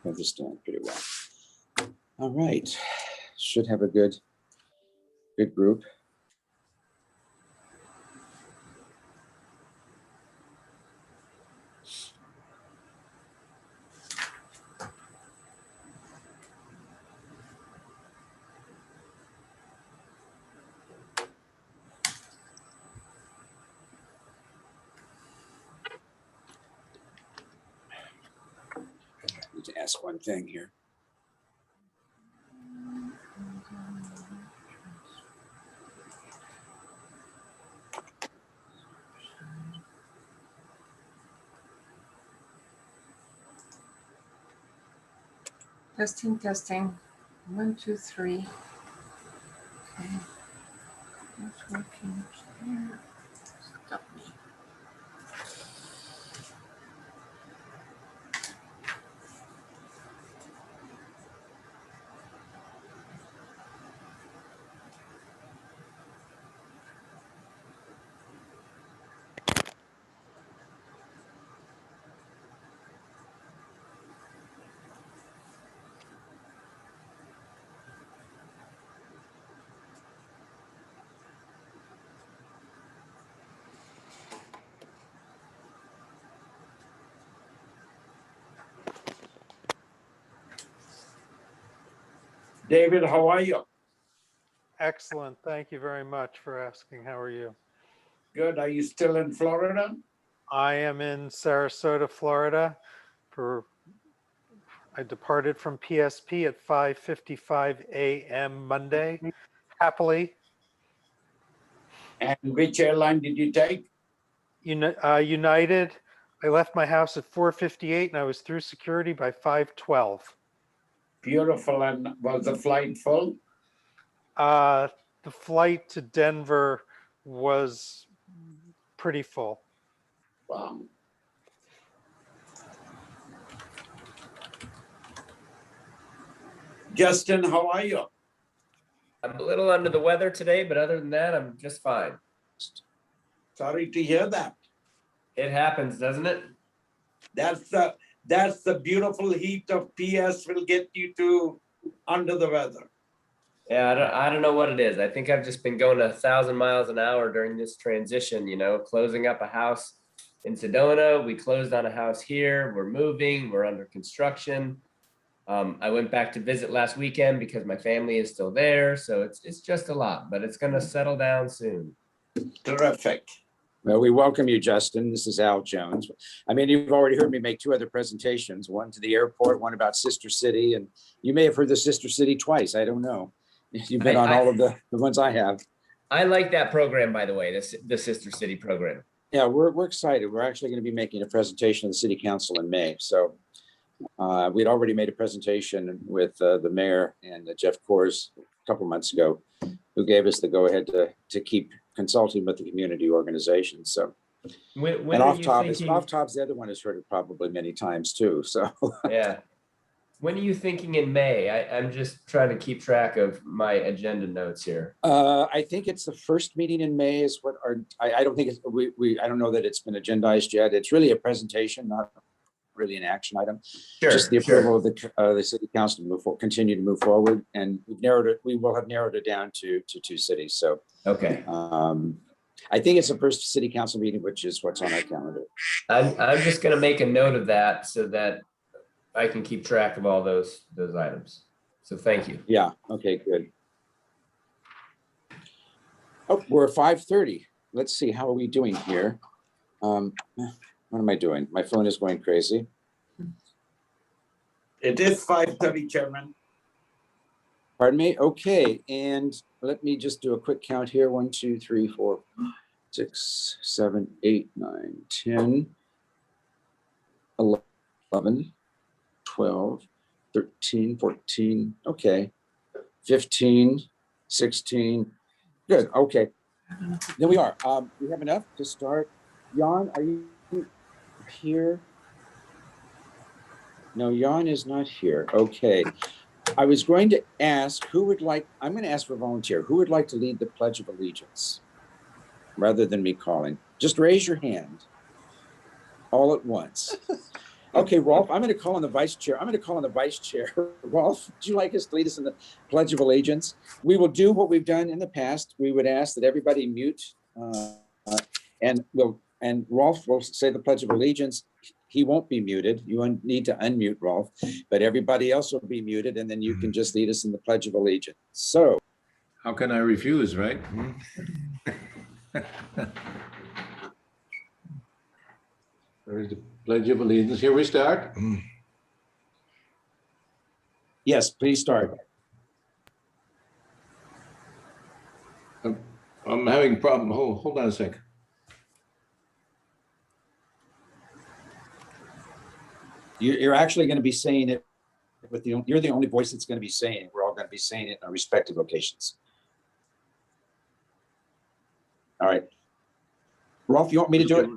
understand pretty well. All right, should have a good group. I need to ask one thing here. Testing, testing. 1, 2, 3. Okay. That's working. There. Stop me. David, how are you? Excellent. Thank you very much for asking. How are you? Good. Are you still in Florida? I am in Sarasota, Florida. I departed from PSP at 5:55 a.m. Monday, happily. And which airline did you take? United. I left my house at 4:58 and I was through security by 5:12. Beautiful. And was the flight full? The flight to Denver was pretty full. Wow. Justin, how are you? I'm a little under the weather today, but other than that, I'm just fine. Sorry to hear that. It happens, doesn't it? That's the beautiful heat of PS will get you to under the weather. Yeah, I don't know what it is. I think I've just been going 1,000 miles an hour during this transition, closing up a house in Sedona. We closed on a house here. We're moving. We're under construction. I went back to visit last weekend because my family is still there. So it's just a lot, but it's going to settle down soon. Terrific. Well, we welcome you, Justin. This is Al Jones. I mean, you've already heard me make 2 other presentations, one to the airport, one about Sister City, and you may have heard the Sister City twice. I don't know. You've been on all of the ones I have. I like that program, by the way, the Sister City program. Yeah, we're excited. We're actually going to be making a presentation to the City Council in May. So we'd already made a presentation with the mayor and Jeff Kors a couple months ago, who gave us the go-ahead to keep consulting with the community organization. So, and Off Top's the other one has heard it probably many times too. So yeah. When are you thinking in May? I'm just trying to keep track of my agenda notes here. I think it's the first meeting in May is what I don't think it's, I don't know that it's been agendized yet. It's really a presentation, not really an action item. Sure, just the approval of the city council to continue to move forward, and we will have narrowed it down to 2 cities. So okay. I think it's the first city council meeting, which is what's on our calendar. I'm just going to make a note of that so that I can keep track of all those items. So thank you. Yeah. Okay, good. Oh, we're at 5:30. Let's see, how are we doing here? What am I doing? My phone is going crazy. It is 5:30, Chairman. Pardon me? Okay, and let me just do a quick count here. 1, 2, 3, 4, 6, 7, 8, 9, 10, 11, 12, 13, 14, okay, 15, 16, good, okay. There we are. We have enough to start. Jan, are you here? No, Jan is not here. Okay. I was going to ask I'm going to ask for a volunteer. Who would like to lead the Pledge of Allegiance rather than me calling? Just raise your hand all at once. Okay, Rolf, I'm going to call on the vice chair. Rolf, would you like us to lead us in the Pledge of Allegiance? We will do what we've done in the past. We would ask that everybody mute, and Rolf will say the Pledge of Allegiance. He won't be muted. You need to unmute Rolf, but everybody else will be muted, and then you can just lead us in the Pledge of Allegiance. So, How can I refuse, right? There's the Pledge of Allegiance. Here we start. yes, please start. I'm having a problem. Hold on a sec. You're actually going to be saying it with you're the only voice that's going to be saying it. We're all going to be saying it in our respective locations. All right. Rolf, you want me to do it?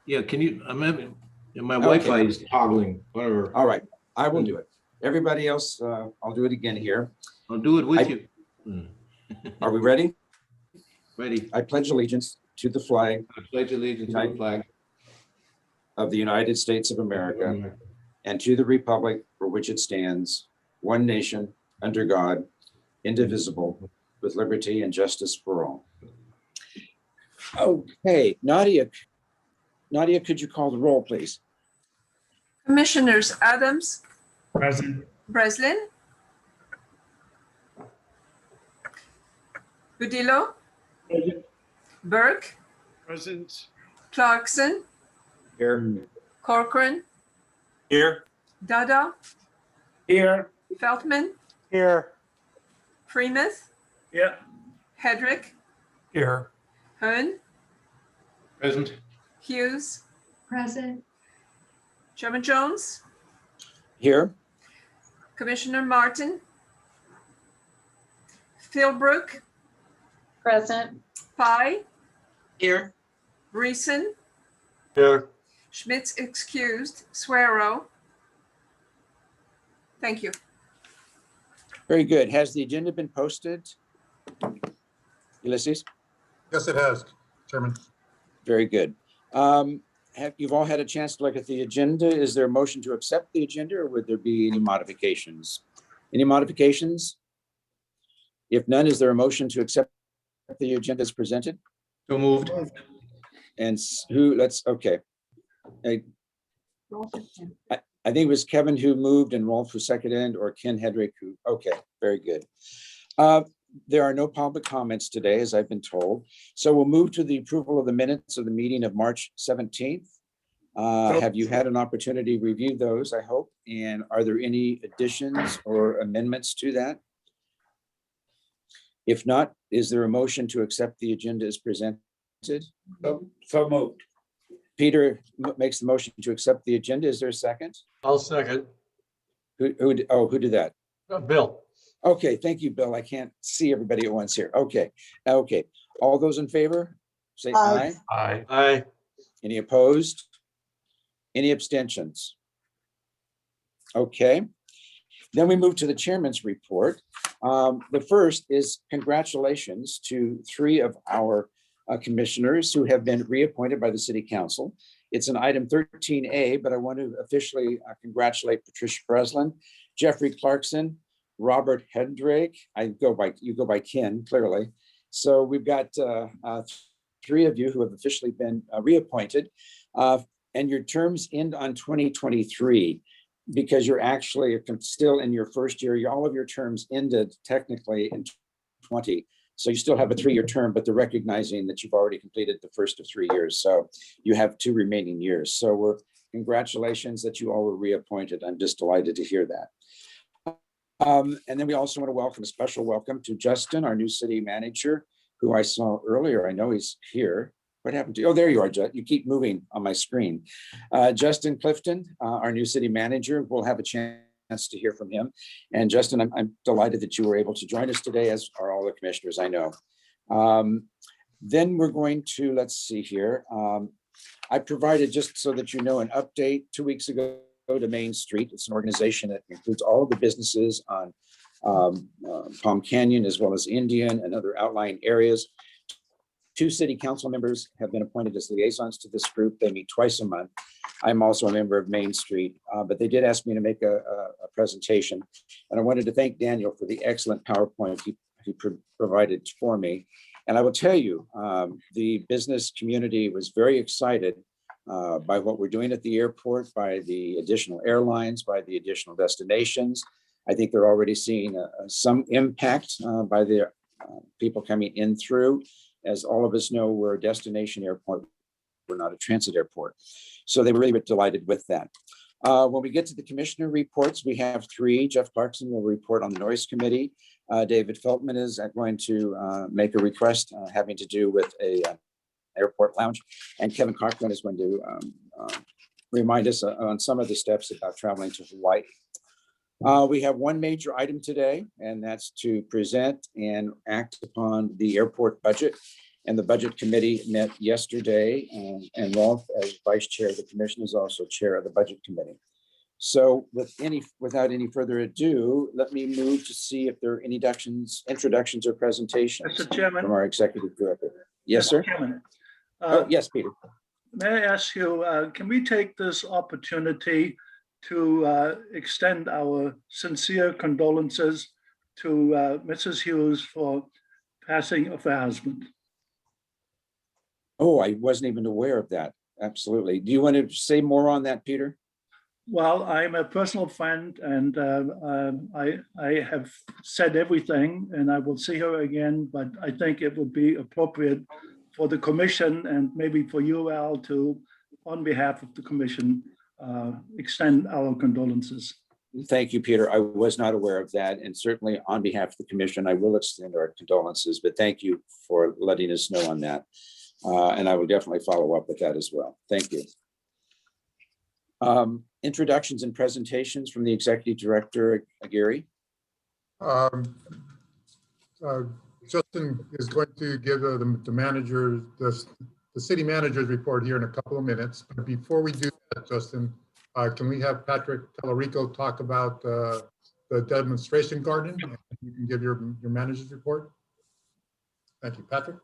Yeah, can you, I'm having, my Wi-Fi is toggling, whatever. All right, I will do it. Everybody else, I'll do it again here. I'll do it with you. Are we ready? Ready. I pledge allegiance to the flag I pledge allegiance to the flag of the United States of America and to the republic for which it stands, one nation, under God, indivisible, with liberty and justice for all. Okay, Nadia, could you call the roll, please? Commissioners Adams, Present. Breslin, Budillo, Burke, Present. Clarkson, Here. Corcoran, Here. Dada, Here. Feltman, Here. Freemuth, Yeah. Hedrick, Here. Hearn, Present. Hughes, Present. Chairman Jones, Here. Commissioner Martin, Philbrook, Present. Pye, Here. Breesen, Here. Schmidt's excused, Swearrow. Thank you. Very good. Has the agenda been posted? Ulysses? Yes, it has, Chairman. You've all had a chance to look at the agenda. Is there a motion to accept the agenda, or would there be any modifications? Any modifications? If none, is there a motion to accept the agenda as presented? So moved. And okay. I think it was Kevin who moved and Rolf who seconded, or Ken Hedrick who, okay, very good. There are no public comments today, as I've been told. So we'll move to the approval of the minutes of the meeting of March 17th. Have you had an opportunity to review those, I hope? And are there any additions or amendments to that? If not, is there a motion to accept the agenda as presented? So moved. Peter makes the motion to accept the agenda. Is there a second? I'll second. Who did that? Bill. Okay, thank you, Bill. I can't see everybody at once here. Okay. All those in favor, say aye. Aye. Aye. Any opposed? Any abstentions? Okay. Then we move to the chairman's report. The first is congratulations to 3 of our commissioners who have been reappointed by the city council. It's an item 13A, but I want to officially congratulate Patricia Breslin, Jeffrey Clarkson, Robert Hedrick. You go by Ken, clearly. So we've got 3 of you who have officially been reappointed, and your terms end on 2023 because you're actually still in your first year. All of your terms ended technically in 20. So you still have a 3-year term, but they're recognizing that you've already completed the first of 3 years. So you have 2 remaining years. So congratulations that you all were reappointed. I'm just delighted to hear that. And then we also want to welcome a special welcome to Justin, our new city manager, who I saw earlier. I know he's here. What happened to you? Oh, there you are, Justin. You keep moving on my screen. Justin Clifton, our new city manager. We'll have a chance to hear from him. And Justin, I'm delighted that you were able to join us today, as are all the commissioners, I know. Then we're going to, let's see here. I provided, just so that you know, an update 2 weeks ago to Main Street. It's an organization that includes all of the businesses on Palm Canyon, as well as Indian and other outlying areas, 2 city council members have been appointed as liaisons to this group. They meet twice a month. I'm also a member of Main Street, but they did ask me to make a presentation. And I wanted to thank Daniel for the excellent PowerPoint he provided for me. And I will tell you, the business community was very excited by what we're doing at the airport, by the additional airlines, by the additional destinations. I think they're already seeing some impact by the people coming in through. As all of us know, we're a destination airport. We're not a transit airport. So they were really delighted with that. When we get to the commissioner reports, we have 3. Jeff Clarkson will report on the noise committee. David Feltman is going to make a request having to do with a airport lounge. And Kevin Cochran is going to remind us on some of the steps about traveling to Hawaii. We have one major item today, and that's to present and act upon the airport budget. And the budget committee met yesterday, and Rolf, as vice chair of the commission, is also chair of the budget committee. So without any further ado, let me move to see if there are any introductions or presentations Mr. Chairman. from our executive director. Yes, Mr. sir. Chairman, Oh, yes, Peter. may I ask you, can we take this opportunity to extend our sincere condolences to Mrs. Hughes for passing of her husband? Oh, I wasn't even aware of that. Absolutely. Do you want to say more on that, Peter? Well, I'm a personal friend, and I have said everything, and I will see her again, but I think it would be appropriate for the commission and maybe for you, Al, to, on behalf of the commission, extend our condolences. Thank you, Peter. I was not aware of that. And certainly on behalf of the commission, I will extend our condolences, but thank you for letting us know on that. And I will definitely follow up with that as well. Thank you. Introductions and presentations from the executive director, Geary. Justin is going to give the manager, the city manager's report here in a couple of minutes. But before we do that, Justin, can we have Patrick Tallarico talk about the demonstration garden? And you can give your manager's report. Thank you, Patrick.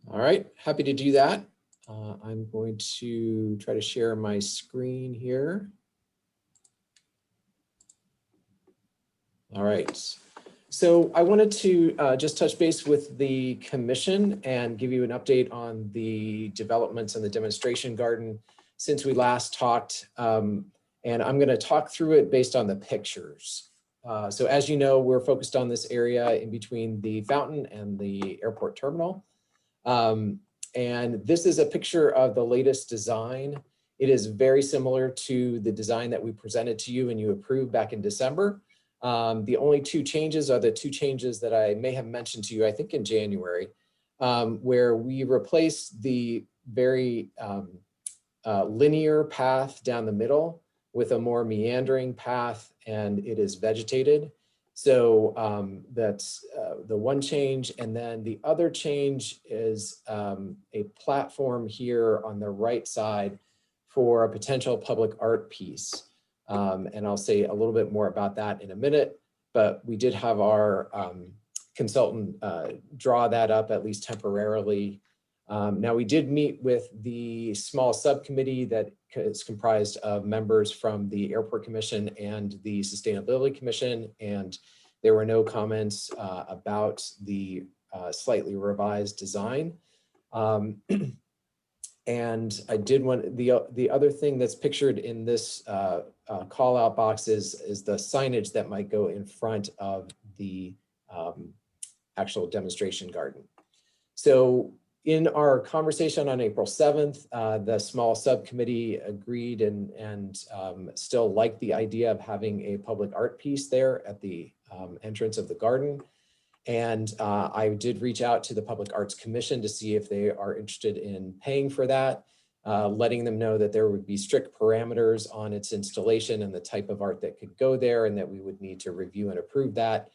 All right, happy to do that. I'm going to try to share my screen here. All right, so I wanted to just touch base with the commission and give you an update on the developments in the demonstration garden since we last talked. And I'm going to talk through it based on the pictures. So as you know, we're focused on this area in between the fountain and the airport terminal. And this is a picture of the latest design. It is very similar to the design that we presented to you and you approved back in December. The only 2 changes are the 2 changes that I may have mentioned to you, I think in January, where we replaced the very linear path down the middle with a more meandering path, and it is vegetated. So that's the one change. And then the other change is a platform here on the right side for a potential public art piece. And I'll say a little bit more about that in a minute, but we did have our consultant draw that up at least temporarily. Now we did meet with the small subcommittee that is comprised of members from the Airport Commission and the Sustainability Commission, and there were no comments about the slightly revised design. And I did want, the other thing that's pictured in this call out box is the signage that might go in front of the actual demonstration garden. So in our conversation on April 7th, the small subcommittee agreed and still liked the idea of having a public art piece there at the entrance of the garden. And I did reach out to the Public Arts Commission to see if they are interested in paying for that, letting them know that there would be strict parameters on its installation and the type of art that could go there, and that we would need to review and approve that.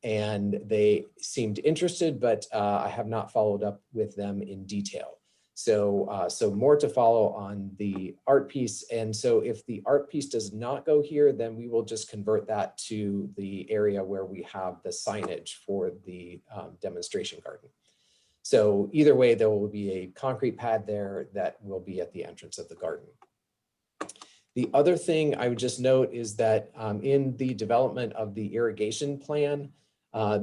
And they seemed interested, but I have not followed up with them in detail. So, so more to follow on the art piece. And so if the art piece does not go here, then we will just convert that to the area where we have the signage for the demonstration garden. So either way, there will be a concrete pad there that will be at the entrance of the garden. The other thing I would just note is that in the development of the irrigation plan,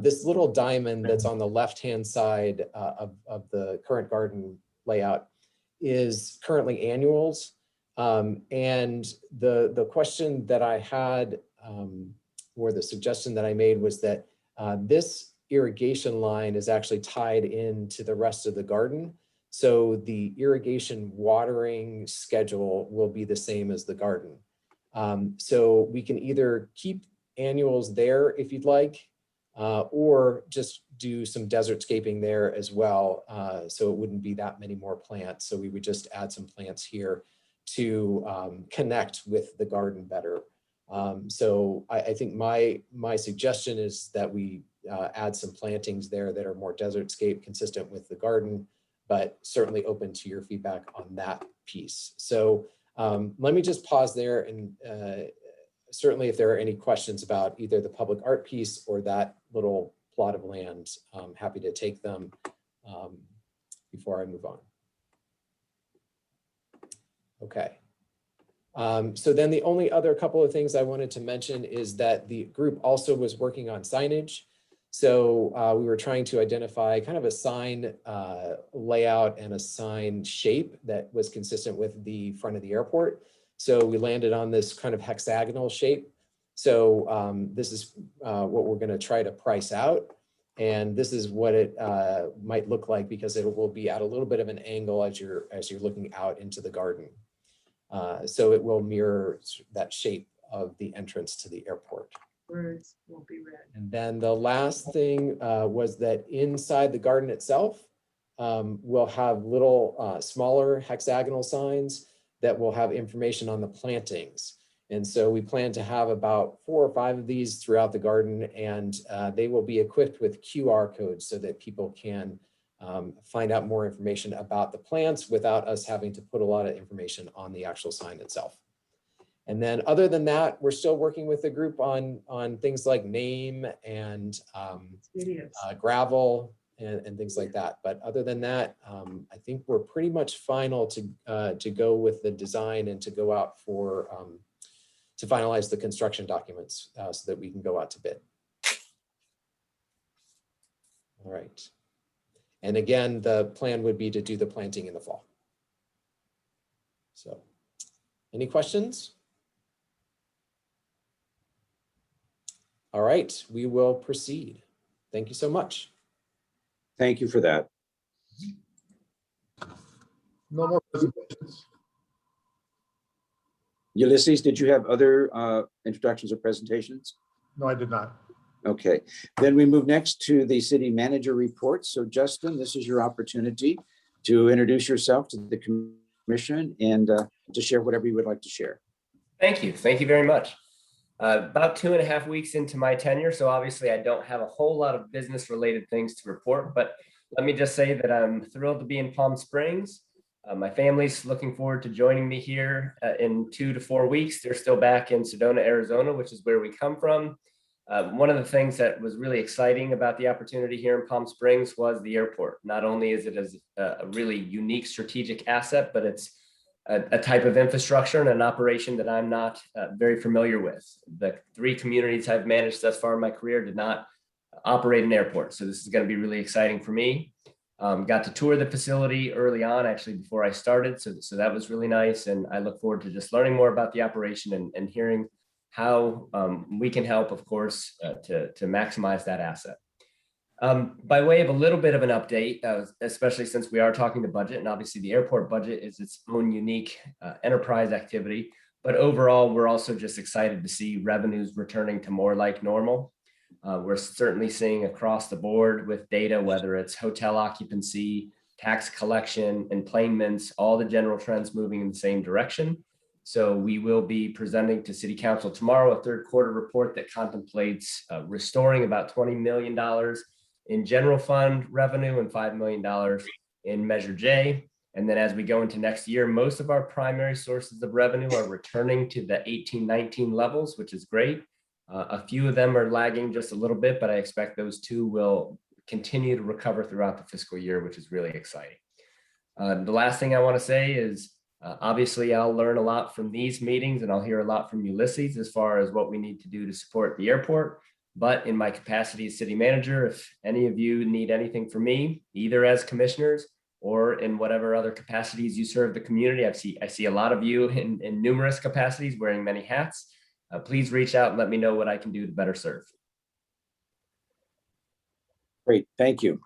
this little diamond that's on the left-hand side of the current garden layout is currently annuals. And the question that I had, or the suggestion that I made, was that this irrigation line is actually tied into the rest of the garden. So the irrigation watering schedule will be the same as the garden. So we can either keep annuals there if you'd like, or just do some desertscaping there as well. So it wouldn't be that many more plants. So we would just add some plants here to connect with the garden better. So I think my suggestion is that we add some plantings there that are more desertscape consistent with the garden, but certainly open to your feedback on that piece. So let me just pause there, and certainly if there are any questions about either the public art piece or that little plot of land, I'm happy to take them before I move on. Okay. So then the only other couple of things I wanted to mention is that the group also was working on signage. So we were trying to identify kind of a sign layout and a sign shape that was consistent with the front of the airport. So we landed on this kind of hexagonal shape. So this is what we're going to try to price out. And this is what it might look like, because it will be at a little bit of an angle as you're looking out into the garden. So it will mirror that shape of the entrance to the airport. Words will be read. And then the last thing was that inside the garden itself, we'll have little smaller hexagonal signs that will have information on the plantings. And so we plan to have about 4 or 5 of these throughout the garden, and they will be equipped with QR codes so that people can find out more information about the plants without us having to put a lot of information on the actual sign itself. And then other than that, we're still working with the group on things like name and gravel and things like that. But other than that, I think we're pretty much final to go with the design and to go out for, to finalize the construction documents so that we can go out to bid. All right. And again, the plan would be to do the planting in the fall. So, any questions? All right, we will proceed. Thank you so much. Thank you for that. No more presentations. Ulysses, did you have other introductions or presentations? No, I did not. Okay, then we move next to the city manager report. So Justin, this is your opportunity to introduce yourself to the commission and to share whatever you would like to share. Thank you. Thank you very much. About 2.5 weeks into my tenure, so obviously I don't have a whole lot of business related things to report, but let me just say that I'm thrilled to be in Palm Springs. My family's looking forward to joining me here in 2 to 4 weeks. They're still back in Sedona, Arizona, which is where we come from. One of the things that was really exciting about the opportunity here in Palm Springs was the airport. Not only is it a really unique strategic asset, but it's a type of infrastructure and an operation that I'm not very familiar with. The 3 communities I've managed thus far in my career did not operate an airport. So this is going to be really exciting for me. Got to tour the facility early on, actually, before I started. So that was really nice. And I look forward to just learning more about the operation and hearing how we can help, of course, to maximize that asset. By way of a little bit of an update, especially since we are talking the budget, and obviously the airport budget is its own unique enterprise activity, but overall, we're also just excited to see revenues returning to more like normal. We're certainly seeing across the board with data, whether it's hotel occupancy, tax collection, enplanements, all the general trends moving in the same direction. So we will be presenting to City Council tomorrow a 3rd quarter report that contemplates restoring about $20 million in general fund revenue and $5 million in Measure J. And then as we go into next year, most of our primary sources of revenue are returning to the 18-19 levels, which is great. A few of them are lagging just a little bit, but I expect those 2 will continue to recover throughout the fiscal year, which is really exciting. The last thing I want to say is, obviously, I'll learn a lot from these meetings and I'll hear a lot from Ulysses as far as what we need to do to support the airport. But in my capacity as city manager, if any of you need anything from me, either as commissioners or in whatever other capacities you serve the community, I see a lot of you in numerous capacities wearing many hats. Please reach out and let me know what I can do to better serve. Great, thank you.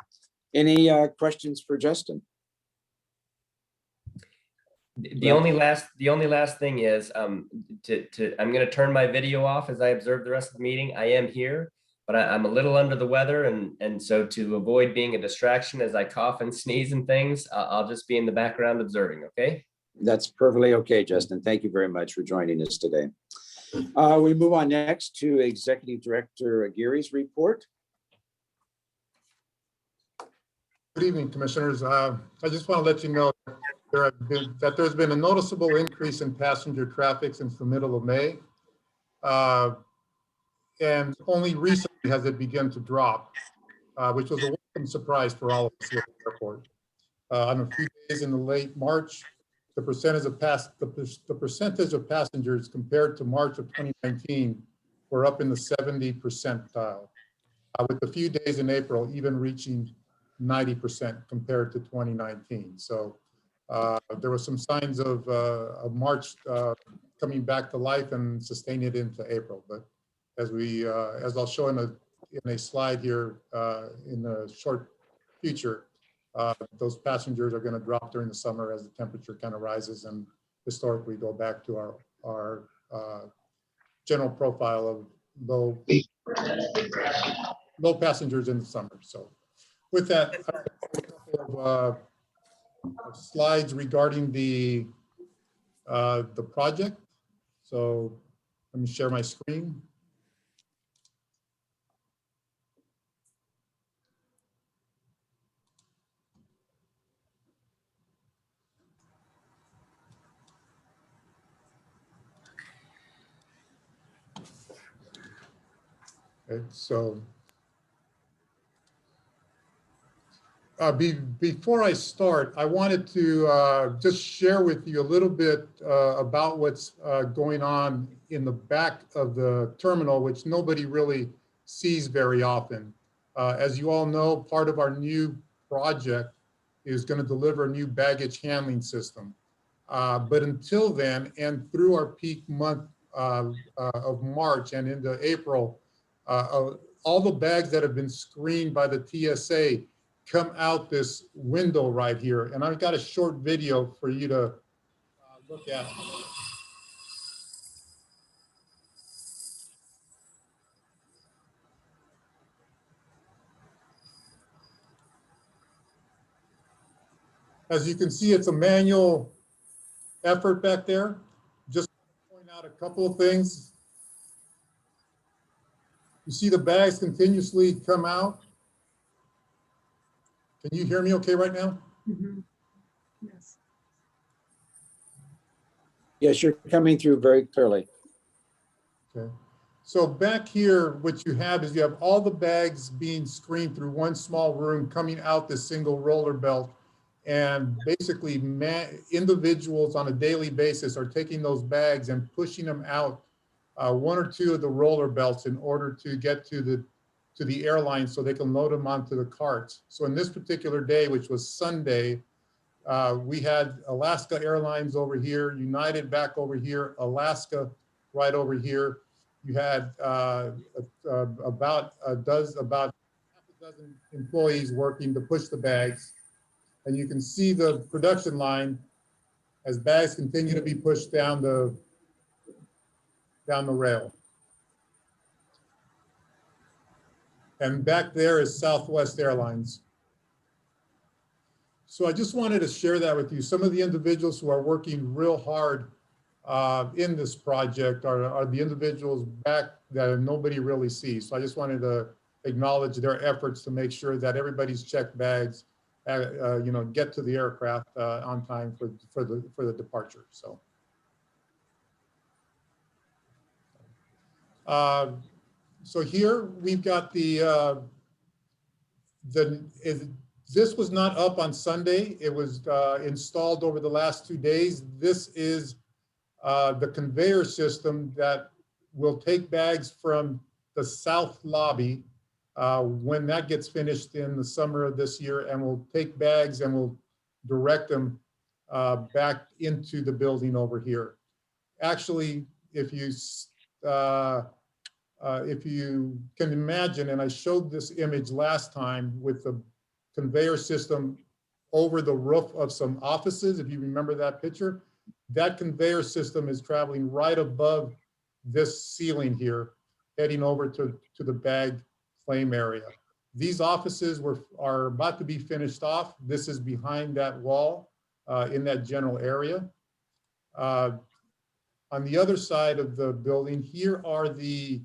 Any questions for Justin? The only last thing is I'm going to turn my video off as I observe the rest of the meeting. I am here, but I'm a little under the weather, and so to avoid being a distraction as I cough and sneeze and things, I'll just be in the background observing. Okay. That's perfectly okay, Justin. Thank you very much for joining us today. We move on next to Executive Director Geary's report. Good evening, Commissioners. I just want to let you know there's been a noticeable increase in passenger traffic since the middle of May. And only recently has it begun to drop, which was a welcome surprise for all of us here at the airport. On a few days in the late March, the percentage of passengers compared to March of 2019 were up in the 70 percentile, with a few days in April even reaching 90% compared to 2019. So there were some signs of March coming back to life and sustaining it into April. But as I'll show in a slide here in the short future, those passengers are going to drop during the summer as the temperature kind of rises and historically go back to our general profile of low passengers in the summer. So with that, I have a couple of slides regarding the project. So let me share my screen. Okay, so before I start, I wanted to just share with you a little bit about what's going on in the back of the terminal, which nobody really sees very often. As you all know, part of our new project is going to deliver a new baggage handling system. But until then, and through our peak month of March and into April, all the bags that have been screened by the TSA come out this window right here. And I've got a short video for you to look at. As you can see, it's a manual effort back there. Just point out a couple of things. You see the bags continuously come out. Can you hear me okay right now? Mhm. Yes. Yes, you're coming through very clearly. Okay. So back here, what you have is you have all the bags being screened through one small room coming out this single roller belt. And basically individuals on a daily basis are taking those bags and pushing them out one or two of the roller belts in order to get to the airline so they can load them onto the carts. So in this particular day, which was Sunday, we had Alaska Airlines over here, United back over here, Alaska right over here. You had about half a dozen employees working to push the bags. And you can see the production line as bags continue to be pushed down the rail. And back there is Southwest Airlines. So I just wanted to share that with you. Some of the individuals who are working real hard in this project are the individuals back that nobody really sees. So I just wanted to acknowledge their efforts to make sure that everybody's checked bags, get to the aircraft on time for the departure. So. So here we've got the This was not up on Sunday. It was installed over the last 2 days. This is the conveyor system that will take bags from the south lobby when that gets finished in the summer of this year, and we'll take bags and we'll direct them back into the building over here. Actually, if you can imagine, and I showed this image last time with the conveyor system over the roof of some offices, if you remember that picture, that conveyor system is traveling right above this ceiling here, heading over to the bag claim area. These offices are about to be finished off. This is behind that wall in that general area. On the other side of the building, here are the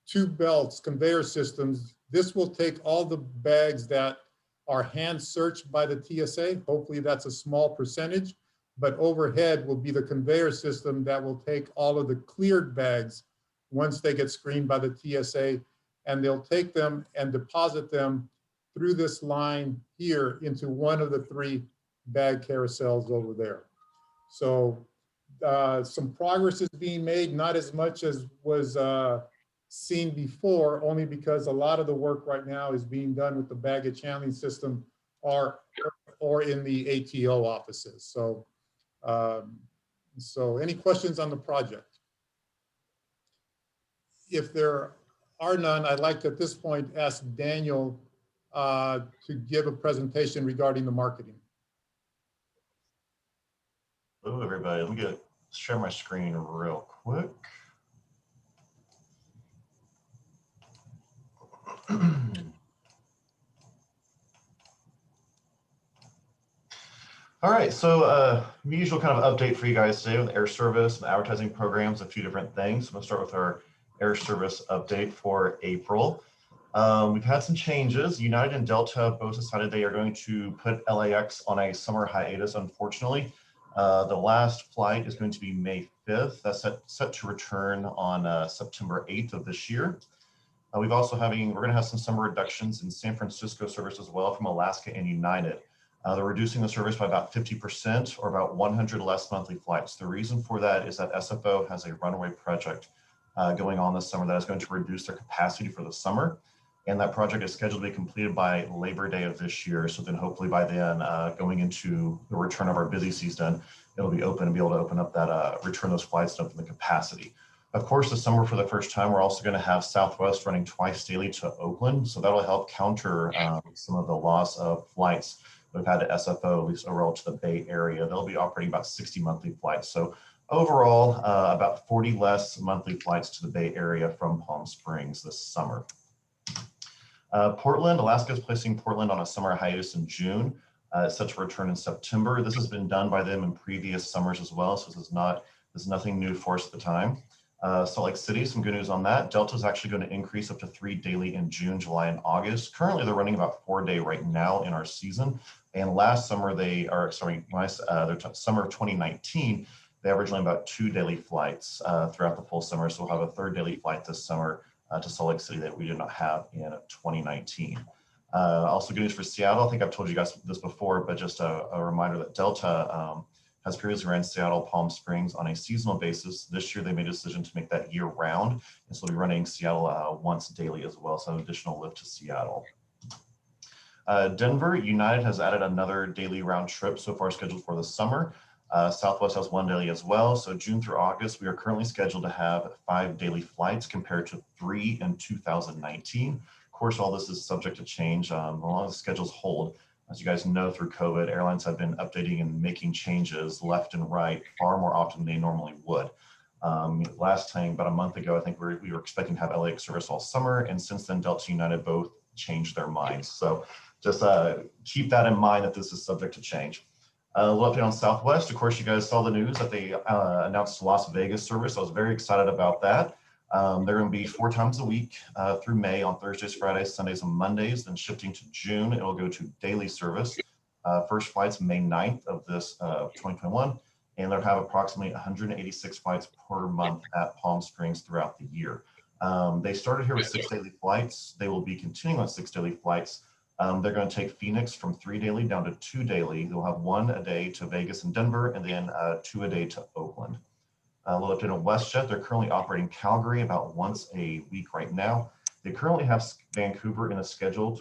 2 belts, conveyor systems. This will take all the bags that are hand searched by the TSA. Hopefully that's a small percentage, but overhead will be the conveyor system that will take all of the cleared bags once they get screened by the TSA, and they'll take them and deposit them through this line here into one of the 3 bag carousels over there. So some progress is being made, not as much as was seen before, only because a lot of the work right now is being done with the baggage handling system or in the ATO offices. So, so any questions on the project? If there are none, I'd like to at this point ask Daniel to give a presentation regarding the marketing. Hello, everybody. Let me share my screen real quick. All right, so usual kind of update for you guys today with air service and advertising programs, a few different things. I'm gonna start with our air service update for April. We've had some changes. United and Delta both decided they are going to put LAX on a summer hiatus, unfortunately. The last flight is going to be May 5th. That's set to return on September 8th of this year. We're going to have some summer reductions in San Francisco service as well from Alaska and United. They're reducing the service by about 50% or about 100 less monthly flights. The reason for that is that SFO has a runway project going on this summer that is going to reduce their capacity for the summer. And that project is scheduled to be completed by Labor Day of this year. So then hopefully by then, going into the return of our busy season, it'll be open and be able to open up that, return those flights and open the capacity. Of course, this summer for the first time, we're also going to have Southwest running twice daily to Oakland. So that'll help counter some of the loss of flights we've had to SFO, at least overall to the Bay Area. They'll be operating about 60 monthly flights. So overall, about 40 less monthly flights to the Bay Area from Palm Springs this summer. Portland, Alaska is placing Portland on a summer hiatus in June. It's set to return in September. This has been done by them in previous summers as well. So this is nothing new for us at the time. Salt Lake City, some good news on that. Delta is actually going to increase up to 3 daily in June, July, and August. Currently, they're running about 4 day right now in our season. And last summer, summer of 2019, they averaged only about 2 daily flights throughout the full summer. So we'll have a 3rd daily flight this summer to Salt Lake City that we did not have in 2019. Also good news for Seattle. I think I've told you guys this before, but just a reminder that Delta has previously ran Seattle, Palm Springs on a seasonal basis. This year, they made a decision to make that year round. And so they'll be running Seattle once daily as well. So an additional lift to Seattle. Denver, United has added another daily round trip so far scheduled for the summer. Southwest has 1 daily as well. So June through August, we are currently scheduled to have 5 daily flights compared to 3 in 2019. Of course, all this is subject to change as long as the schedules hold. As you guys know, through COVID, airlines have been updating and making changes left and right far more often than they normally would. Last time, about a month ago, I think we were expecting to have LAX service all summer. And since then, Delta and United both changed their minds. So just keep that in mind that this is subject to change. A little update on Southwest. Of course, you guys saw the news that they announced Las Vegas service. I was very excited about that. They're going to be 4 times a week through May on Thursdays, Fridays, Sundays, and Mondays. Then shifting to June, it'll go to daily service. First flight's May 9th of this 2021, and they'll have approximately 186 flights per month at Palm Springs throughout the year. They started here with 6 daily flights. They will be continuing on 6 daily flights. They're going to take Phoenix from 3 daily down to 2 daily. They'll have 1 a day to Vegas and Denver, and then 2 a day to Oakland. A little update on WestJet. They're currently operating Calgary about once a week right now. They currently have Vancouver in a schedule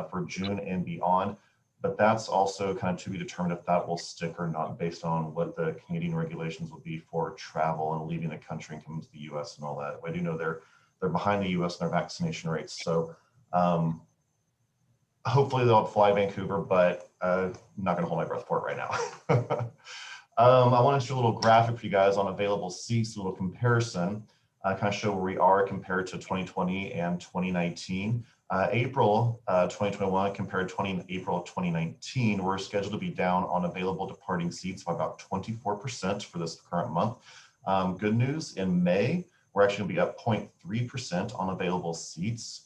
for June and beyond, but that's also kind of to be determined if that will stick or not based on what the Canadian regulations will be for travel and leaving the country and coming to the US and all that. I do know they're behind the US in their vaccination rates. So hopefully they'll fly Vancouver, but I'm not going to hold my breath for it right now. I want to show a little graphic for you guys on available seats, a little comparison, kind of show where we are compared to 2020 and 2019. April 2021 compared to April 2019, we're scheduled to be down on available departing seats by about 24% for this current month. Good news, in May, we're actually going to be up 0.3% on available seats.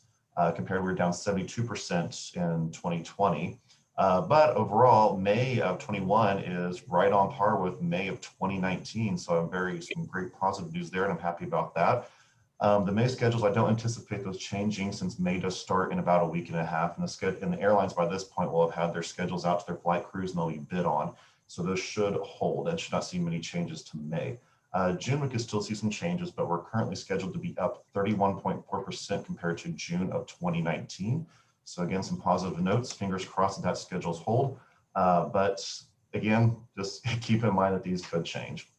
Compared, we were down 72% in 2020. But overall, May of 21 is right on par with May of 2019. So some great positive news there, and I'm happy about that. The May schedules, I don't anticipate those changing since May does start in about a week and a half. And the airlines by this point will have had their schedules out to their flight crews and they'll be bid on. So those should hold and should not see many changes to May. June, we could still see some changes, but we're currently scheduled to be up 31.4% compared to June of 2019. So again, some positive notes, fingers crossed that schedules hold. But again, just keep in mind that these could change.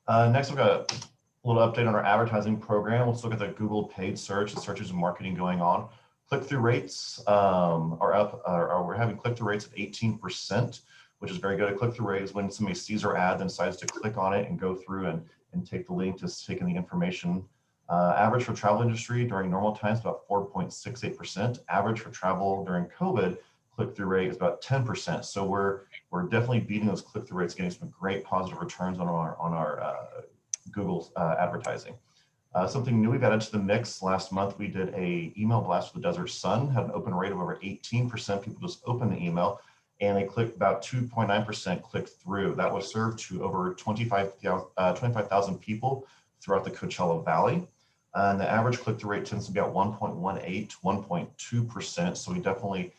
Next, we've got a little update on our advertising program. Let's look at the Google paid search, the searches and marketing going on. Click-through rates are up, we're having click-through rates of 18%, which is very good. A click-through rate is when somebody sees our ad, then decides to click on it and go through and take the link to take in the information. Average for travel industry during normal times, about 4.68%. Average for travel during COVID, click-through rate is about 10%. So we're definitely beating those click-through rates, getting some great positive returns on our Google advertising. Something new we've added to the mix last month, we did a email blast with the Desert Sun, had an open rate of over 18%. People just opened the email and they clicked about 2.9% click through. That was served to over 25,000 people throughout the Coachella Valley. And the average click-through rate tends to be at 1.18 to 1.2%. So we definitely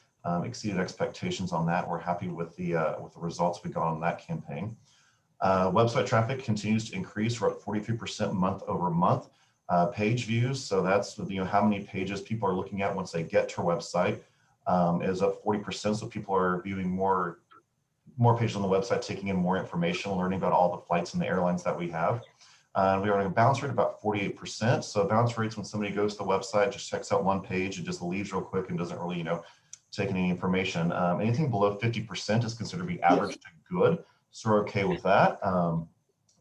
exceeded expectations on that. We're happy with the results we got on that campaign. Website traffic continues to increase. We're up 43% month over month. Page views, so that's how many pages people are looking at once they get to our website, is up 40%. So people are viewing more pages on the website, taking in more information, learning about all the flights and the airlines that we have. We are on a bounce rate of about 48%. So bounce rates when somebody goes to the website, just checks out one page and just leaves real quick and doesn't really, take any information. Anything below 50% is considered to be average to good. So we're okay with that. We're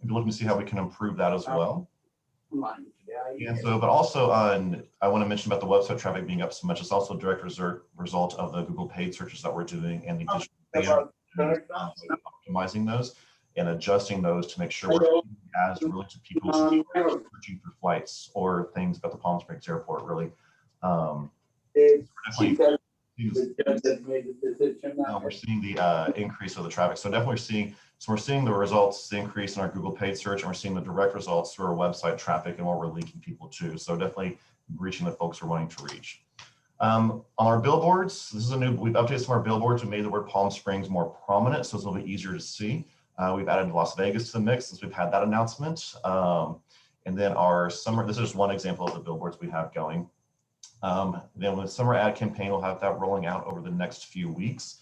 looking to see how we can improve that as well. And so, but also I want to mention about the website traffic being up so much. It's also a direct result of the Google paid searches that we're doing and the digital optimizing those and adjusting those to make sure we're getting ads really to people who are searching for flights or things about the Palm Springs Airport. Really, we're seeing the increase of the traffic. So definitely we're seeing the results, the increase in our Google paid search, and we're seeing the direct results through our website traffic and what we're linking people to. So definitely reaching the folks we're wanting to reach. On our billboards, we've updated some of our billboards. We made the word Palm Springs more prominent, so it's a little bit easier to see. We've added Las Vegas to the mix since we've had that announcement. And then our summer, this is just one example of the billboards we have going. Then with summer ad campaign, we'll have that rolling out over the next few weeks.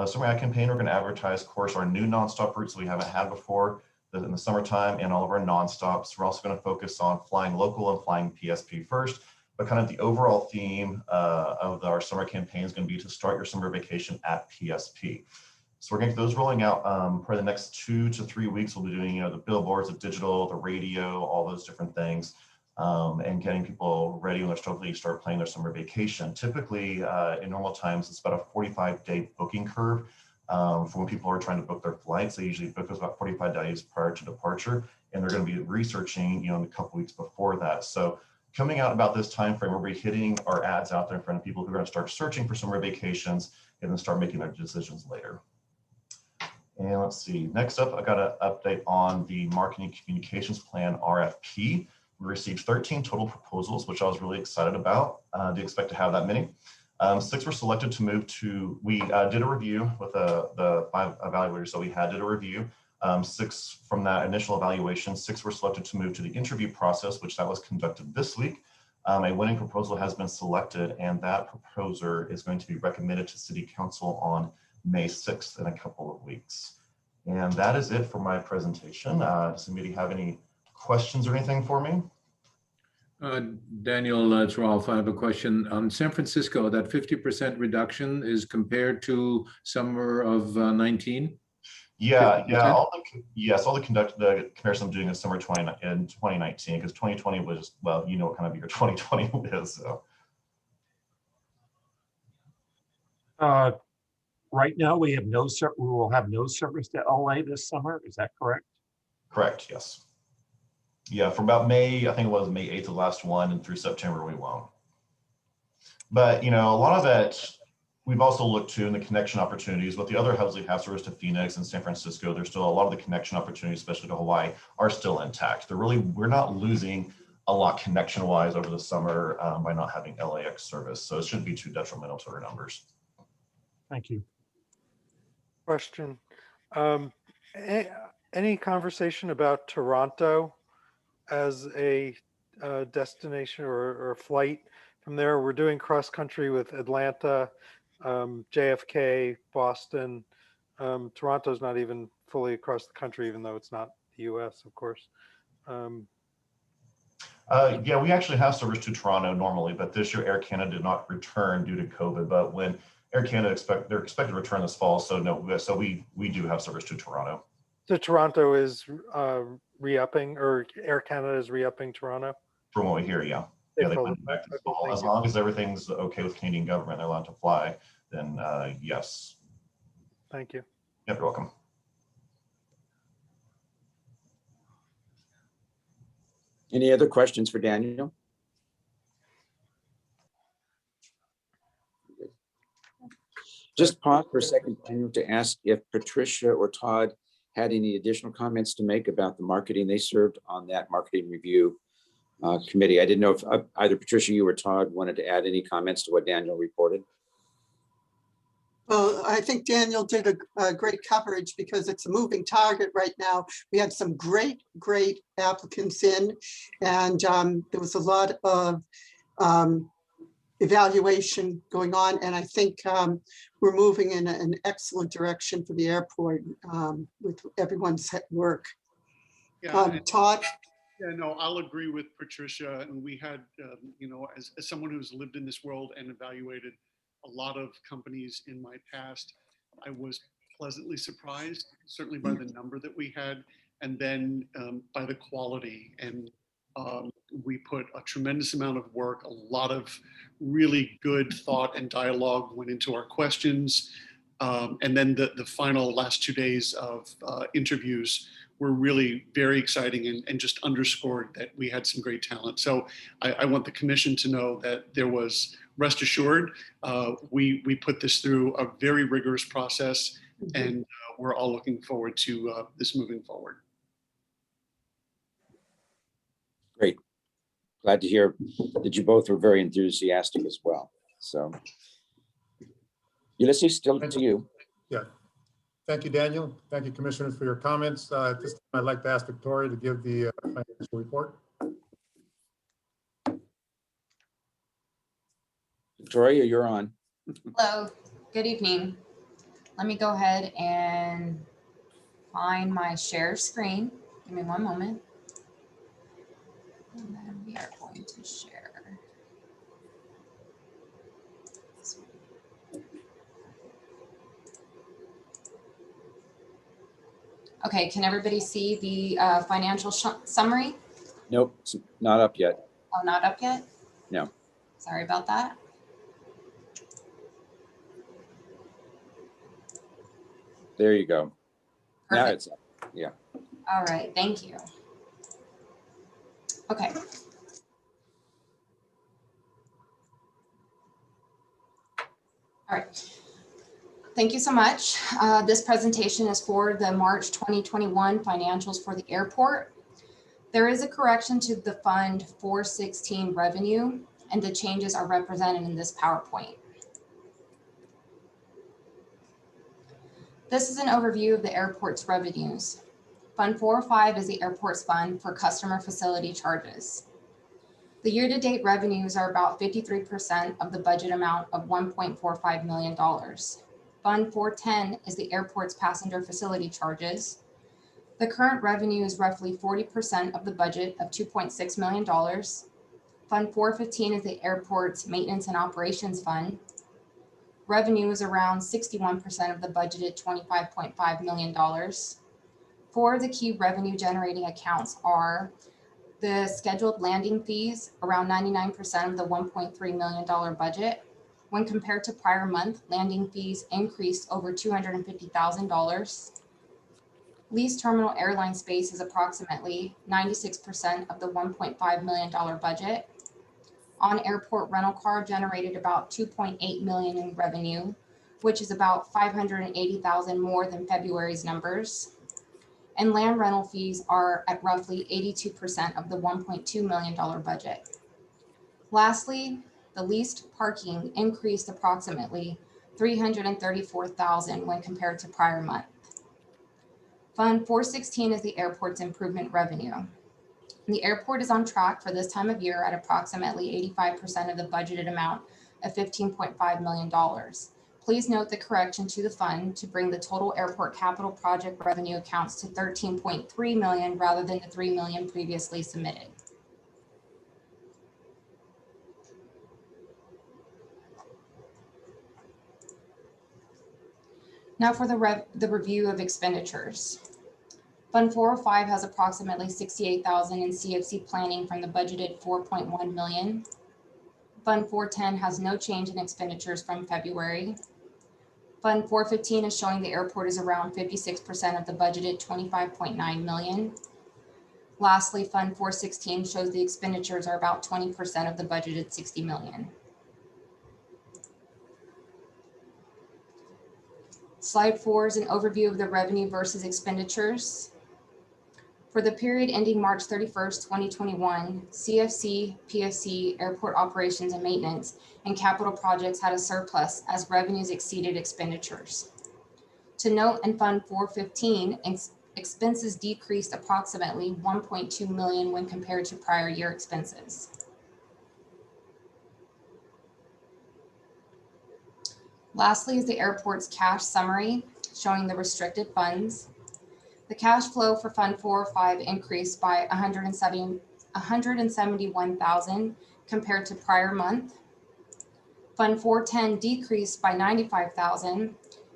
Summer ad campaign, we're going to advertise, of course, our new nonstop routes we haven't had before in the summertime and all of our nonstops. We're also going to focus on flying local and flying PSP first, but kind of the overall theme of our summer campaign is going to be to start your summer vacation at PSP. So we're going to get those rolling out for the next 2 to 3 weeks. We'll be doing, the billboards, the digital, the radio, all those different things. And getting people ready when they start planning their summer vacation. Typically, in normal times, it's about a 45-day booking curve for when people are trying to book their flights. They usually book those about 45 days prior to departure, and they're going to be researching, in a couple weeks before that. So coming out about this time frame, we'll be hitting our ads out there in front of people who are going to start searching for summer vacations and then start making their decisions later. And let's see, next up, I got an update on the Marketing Communications Plan RFP. We received 13 total proposals, which I was really excited about. Didn't expect to have that many. 6 were selected to move to, we did a review with the 5 evaluators that we had, did a review. 6 from that initial evaluation, 6 were selected to move to the interview process, which that was conducted this week. A winning proposal has been selected, and that proposer is going to be recommended to City Council on May 6th in a couple of weeks. And that is it for my presentation. Does anybody have any questions or anything for me? Daniel, it's Rolf. I have a question. On San Francisco, that 50% reduction is compared to summer of 19? Yeah, 50%? yeah. All the comparison I'm doing is summer 2019, because 2020 was, well, you know what kind of year 2020 is. So. Right now, we will have no service to LA this summer. Is that correct? Correct. Yes. Yeah, for about May, I think it was May 8th, the last one, and through September we won't. But you know, a lot of that we've also looked to in the connection opportunities. With the other hubs we have service to Phoenix and San Francisco, there's still a lot of the connection opportunities, especially to Hawaii, are still intact. We're not losing a lot connection-wise over the summer by not having LAX service, so it shouldn't be too detrimental to our numbers. Thank you. Question. Any conversation about Toronto as a destination or a flight from there? We're doing cross country with Atlanta, JFK, Boston. Toronto's not even fully across the country, even though it's not the US, of course. Yeah, we actually have service to Toronto normally, but this year Air Canada did not return due to COVID. But when Air Canada they're expected to return this fall, so no, so we do have service to Toronto. So Toronto is re-upping, or Air Canada is re-upping Toronto? From what we hear, yeah. Yeah, they come back this fall. As long as everything's okay with Canadian government, they're allowed to fly, then yes. Thank you. Yep, you're welcome. Any other questions for Daniel? Just pause for a second, Daniel, to ask if Patricia or Todd had any additional comments to make about the marketing. They served on that marketing review committee. I didn't know if either Patricia, you or Todd wanted to add any comments to what Daniel reported. Well, I think Daniel did a great coverage because it's a moving target right now. We had some great applicants in, and there was a lot of evaluation going on. And I think we're moving in an excellent direction for the airport with everyone's work. Yeah, Todd? Yeah, no, I'll agree with Patricia. And we had, you know, as someone who's lived in this world and evaluated a lot of companies in my past, I was pleasantly surprised, certainly by the number that we had, and then by the quality. And we put a tremendous amount of work, a lot of really good thought and dialogue went into our questions. And then the final last 2 days of interviews were really very exciting and just underscored that we had some great talent. So I want the commission to know that there was, rest assured, we put this through a very rigorous process, and we're all looking forward to this moving forward. Great. Glad to hear that you both were very enthusiastic as well. So, Ulysses, still to you. Yeah. Thank you, Daniel. Thank you, commissioners, for your comments. At this time, I'd like to ask Victoria to give the financial report. Victoria, you're on. Hello, good evening. Let me go ahead and find my share screen. Give me one moment. And then we are going to share. Okay, can everybody see the financial summary? Nope, it's not up yet. Oh, not up yet? No. Sorry about that. There you go. Perfect. Now it's up. Yeah. All right, thank you. Okay. All right. Thank you so much. This presentation is for the March 2021 financials for the airport. There is a correction to the Fund 416 revenue, and the changes are represented in this PowerPoint. This is an overview of the airport's revenues. Fund 405 is the airport's fund for customer facility charges. The year-to-date revenues are about 53% of the budget amount of $1.45 million. Fund 410 is the airport's passenger facility charges. The current revenue is roughly 40% of the budget of $2.6 million. Fund 415 is the airport's maintenance and operations fund. Revenue is around 61% of the budgeted $25.5 million. Four of the key revenue generating accounts are the scheduled landing fees, around 99% of the $1.3 million budget. When compared to prior month, landing fees increased over $250,000. Lease terminal airline space is approximately 96% of the $1.5 million budget. On-airport rental car generated about $2.8 million in revenue, which is about $580,000 more than February's numbers. And land rental fees are at roughly 82% of the $1.2 million budget. Lastly, the leased parking increased approximately $334,000 when compared to prior month. Fund 416 is the airport's improvement revenue. The airport is on track for this time of year at approximately 85% of the budgeted amount of $15.5 million. Please note the correction to the fund to bring the total airport capital project revenue accounts to $13.3 million rather than the $3 million previously submitted. Now for the review of expenditures. Fund 405 has approximately $68,000 in CFC planning from the budgeted $4.1 million. Fund 410 has no change in expenditures from February. Fund 415 is showing the airport is around 56% of the budgeted $25.9 million. Lastly, Fund 416 shows the expenditures are about 20% of the budgeted $60 million. Slide 4 is an overview of the revenue versus expenditures. For the period ending March 31st, 2021, CFC, PFC, airport operations and maintenance, and capital projects had a surplus as revenues exceeded expenditures. To note, in Fund 415, expenses decreased approximately $1.2 million when compared to prior year expenses. Lastly is the airport's cash summary showing the restricted funds. The cash flow for Fund 405 increased by $171,000 compared to prior month. Fund 410 decreased by $95,000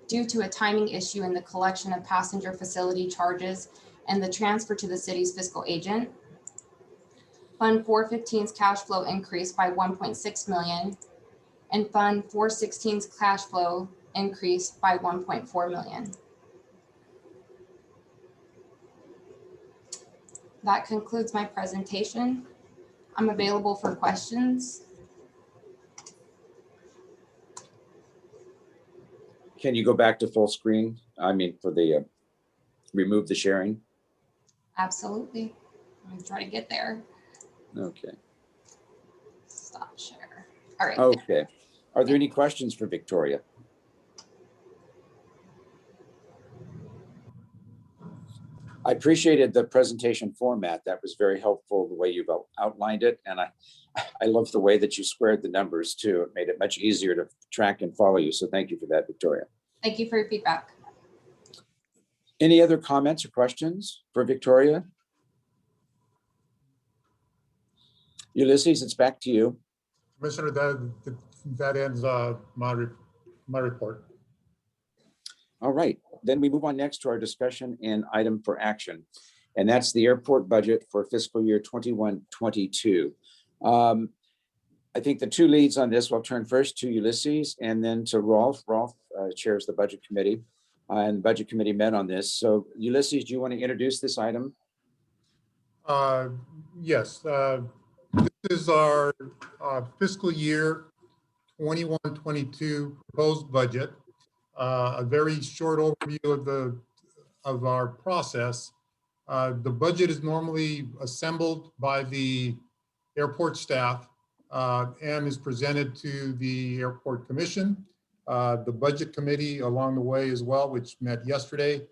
due to a timing issue in the collection of passenger facility charges and the transfer to the city's fiscal agent. Fund 415's cash flow increased by $1.6 million, and Fund 416's cash flow increased by $1.4 million. That concludes my presentation. I'm available for questions. Can you go back to full screen? I mean, for the, remove the sharing? Absolutely. I'm gonna try to get there. Okay. Stop share. All right. Okay. Are there any questions for Victoria? I appreciated the presentation format. That was very helpful, the way you've outlined it. And I love the way that you squared the numbers too. It made it much easier to track and follow you. So thank you for that, Victoria. Thank you for your feedback. Any other comments or questions for Victoria? Ulysses, it's back to you. Commissioner, that ends my report. All right, then we move on next to our discussion and item for action. And that's the airport budget for fiscal year 21-22. I think the two leads on this, will turn first to Ulysses and then to Rolf. Rolf chairs the budget committee, and the budget committee met on this. So Ulysses, do you want to introduce this item? Yes, this is our fiscal year 21-22 proposed budget. A very short overview of our process. The budget is normally assembled by the airport staff and is presented to the airport commission, the budget committee along the way as well, which met yesterday.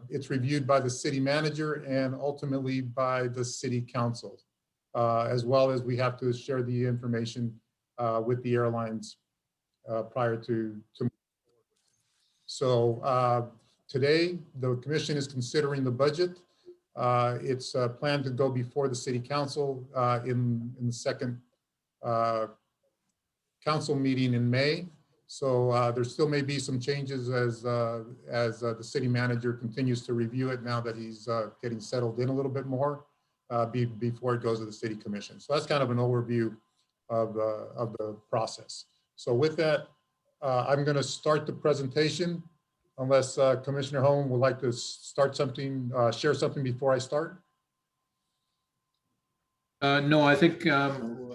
It's reviewed by the city manager and ultimately by the city council, as well as we have to share the information with the airlines prior to. So today, the commission is considering the budget. It's planned to go before the city council in the second council meeting in May. So there still may be some changes as the city manager continues to review it now that he's getting settled in a little bit more before it goes to the city commission. So that's kind of an overview of the process. So with that, I'm going to start the presentation unless Commissioner Hone would like to start something, share something before I start. No, I think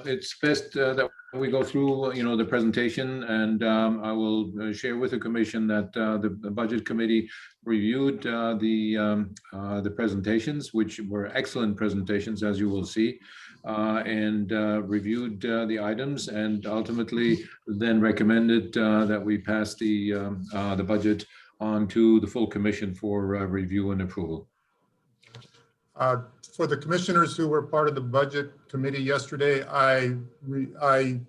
it's best that we go through, the presentation, and I will share with the commission that the budget committee reviewed the presentations, which were excellent presentations, as you will see, and reviewed the items, and ultimately then recommended that we pass the budget on to the full commission for review and approval. For the commissioners who were part of the budget committee yesterday, I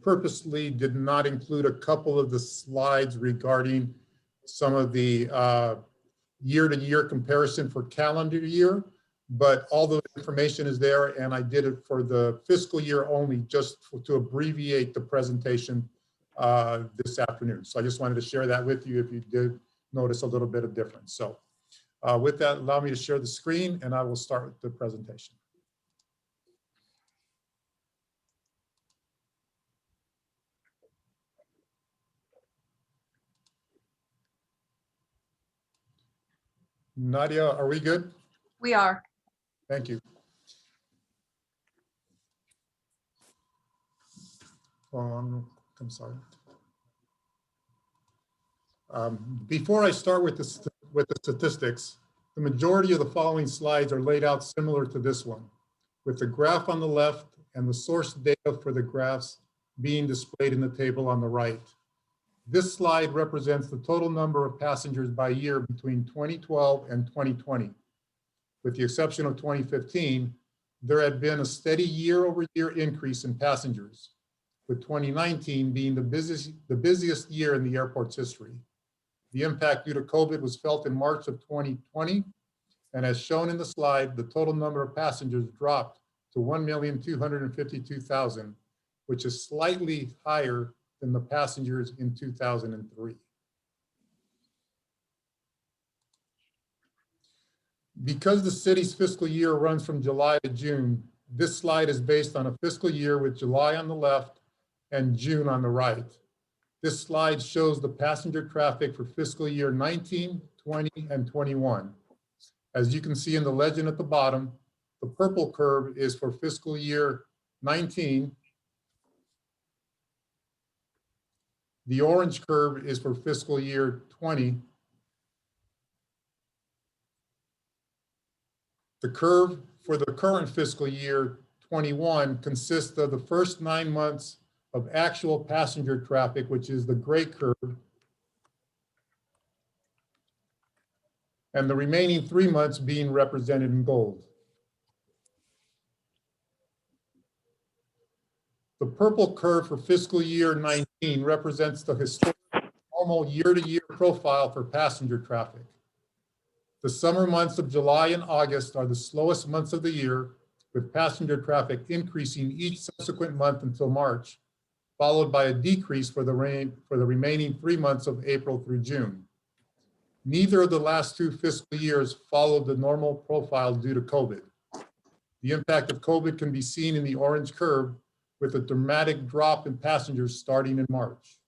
purposely did not include a couple of the slides regarding some of the year-to-year comparison for calendar year, but all the information is there, and I did it for the fiscal year only, just to abbreviate the presentation this afternoon. So I just wanted to share that with you if you did notice a little bit of difference. So with that, allow me to share the screen and I will start with the presentation. Nadia, are we good? We are. Thank you. I'm sorry. Before I start with the statistics, the majority of the following slides are laid out similar to this one, with the graph on the left and the source data for the graphs being displayed in the table on the right. This slide represents the total number of passengers by year between 2012 and 2020. With the exception of 2015, there had been a steady year-over-year increase in passengers, with 2019 being the busiest year in the airport's history. The impact due to COVID was felt in March of 2020, and as shown in the slide, the total number of passengers dropped to 1,252,000, which is slightly higher than the passengers in 2003. Because the city's fiscal year runs from July to June, this slide is based on a fiscal year with July on the left and June on the right. This slide shows the passenger traffic for fiscal year 19, 20, and 21. As you can see in the legend at the bottom, the purple curve is for fiscal year 19. The orange curve is for fiscal year 20. The curve for the current fiscal year 21 consists of the first 9 months of actual passenger traffic, which is the gray curve, and the remaining 3 months being represented in gold. The purple curve for fiscal year 19 represents the historic normal year-to-year profile for passenger traffic. The summer months of July and August are the slowest months of the year, with passenger traffic increasing each subsequent month until March, followed by a decrease for the remaining 3 months of April through June. Neither of the last 2 fiscal years followed the normal profile due to COVID. The impact of COVID can be seen in the orange curve, with a dramatic drop in passengers starting in March.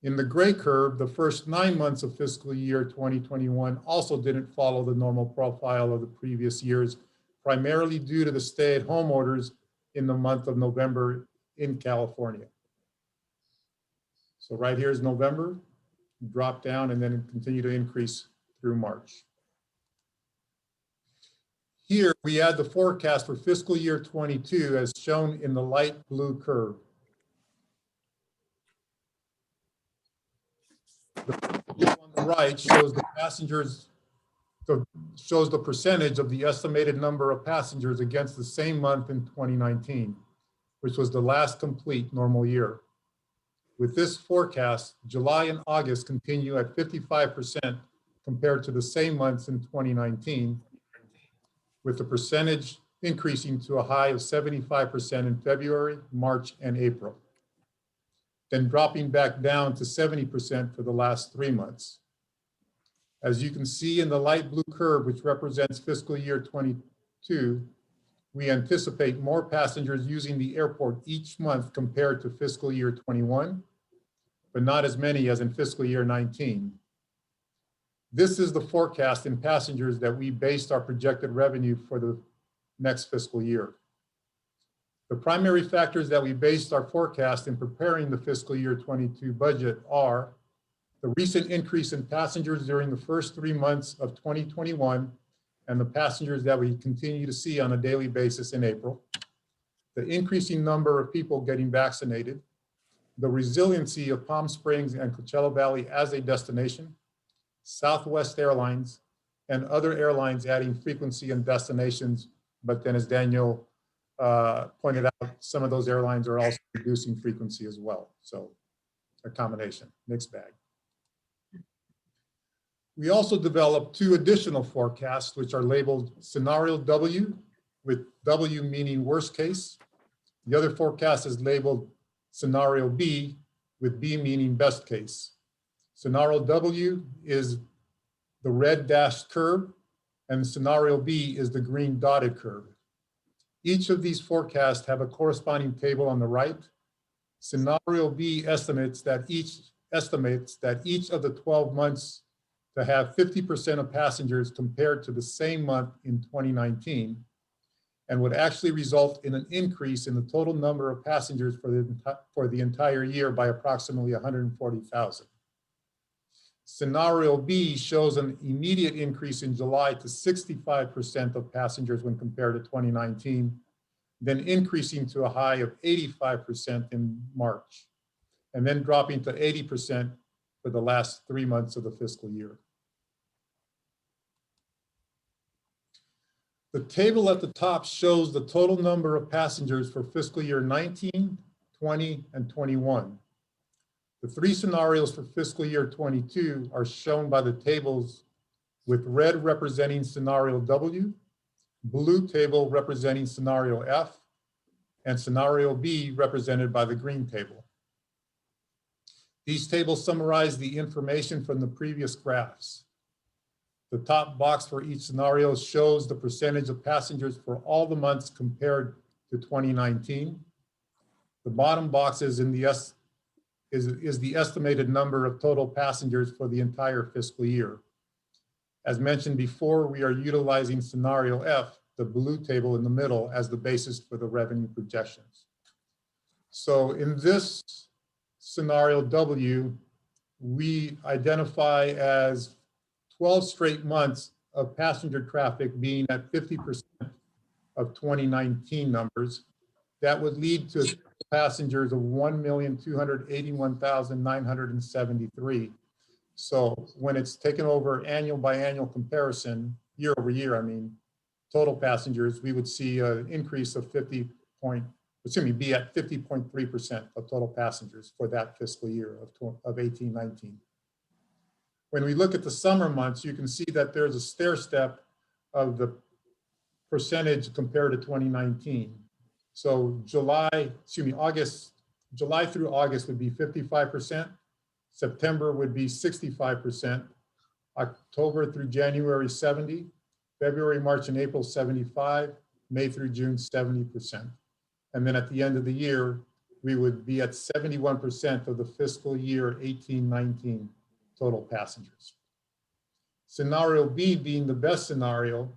In the gray curve, the first 9 months of fiscal year 2021 also didn't follow the normal profile of the previous years, primarily due to the stay-at-home orders in the month of November in California. So right here is November, drop down and then continue to increase through March. Here, we add the forecast for fiscal year 22 as shown in the light blue curve. On the right shows the passengers, shows the percentage of the estimated number of passengers against the same month in 2019, which was the last complete normal year. With this forecast, July and August continue at 55% compared to the same months in 2019, with the percentage increasing to a high of 75% in February, March, and April, then dropping back down to 70% for the last 3 months. As you can see in the light blue curve, which represents fiscal year 22, we anticipate more passengers using the airport each month compared to fiscal year 21, but not as many as in fiscal year 19. This is the forecast in passengers that we based our projected revenue for the next fiscal year. The primary factors that we based our forecast in preparing the fiscal year 22 budget are the recent increase in passengers during the first 3 months of 2021 and the passengers that we continue to see on a daily basis in April, the increasing number of people getting vaccinated, the resiliency of Palm Springs and Coachella Valley as a destination, Southwest Airlines, and other airlines adding frequency and destinations. But then as Daniel pointed out, some of those airlines are also reducing frequency as well. So a combination, mixed bag. We also developed 2 additional forecasts, which are labeled Scenario W, with W meaning worst case. The other forecast is labeled Scenario B, with B meaning best case. Scenario W is the red dashed curve, and Scenario B is the green dotted curve. Each of these forecasts have a corresponding table on the right. Scenario B estimates that each of the 12 months to have 50% of passengers compared to the same month in 2019, and would actually result in an increase in the total number of passengers for the entire year by approximately 140,000. Scenario B shows an immediate increase in July to 65% of passengers when compared to 2019, then increasing to a high of 85% in March, and then dropping to 80% for the last 3 months of the fiscal year. The table at the top shows the total number of passengers for fiscal year 19, 20, and 21. The 3 scenarios for fiscal year 22 are shown by the tables, with red representing scenario W, blue table representing scenario F, and scenario B represented by the green table. These tables summarize the information from the previous graphs. The top box for each scenario shows the percentage of passengers for all the months compared to 2019. The bottom box is the estimated number of total passengers for the entire fiscal year. As mentioned before, we are utilizing scenario F, the blue table in the middle, as the basis for the revenue projections. So in this scenario W, we identify as 12 straight months of passenger traffic being at 50% of 2019 numbers. That would lead to passengers of 1,281,973. So when it's taken over annual by annual comparison, year over year, I mean, total passengers, we would see an increase of be at 50.3% of total passengers for that fiscal year of 18-19. When we look at the summer months, you can see that there's a stair step of the percentage compared to 2019. So July through August would be 55%, September would be 65%, October through January 70%, February, March, and April 75%, May through June 70%. And then at the end of the year, we would be at 71% of the fiscal year 18-19 total passengers. Scenario B being the best scenario,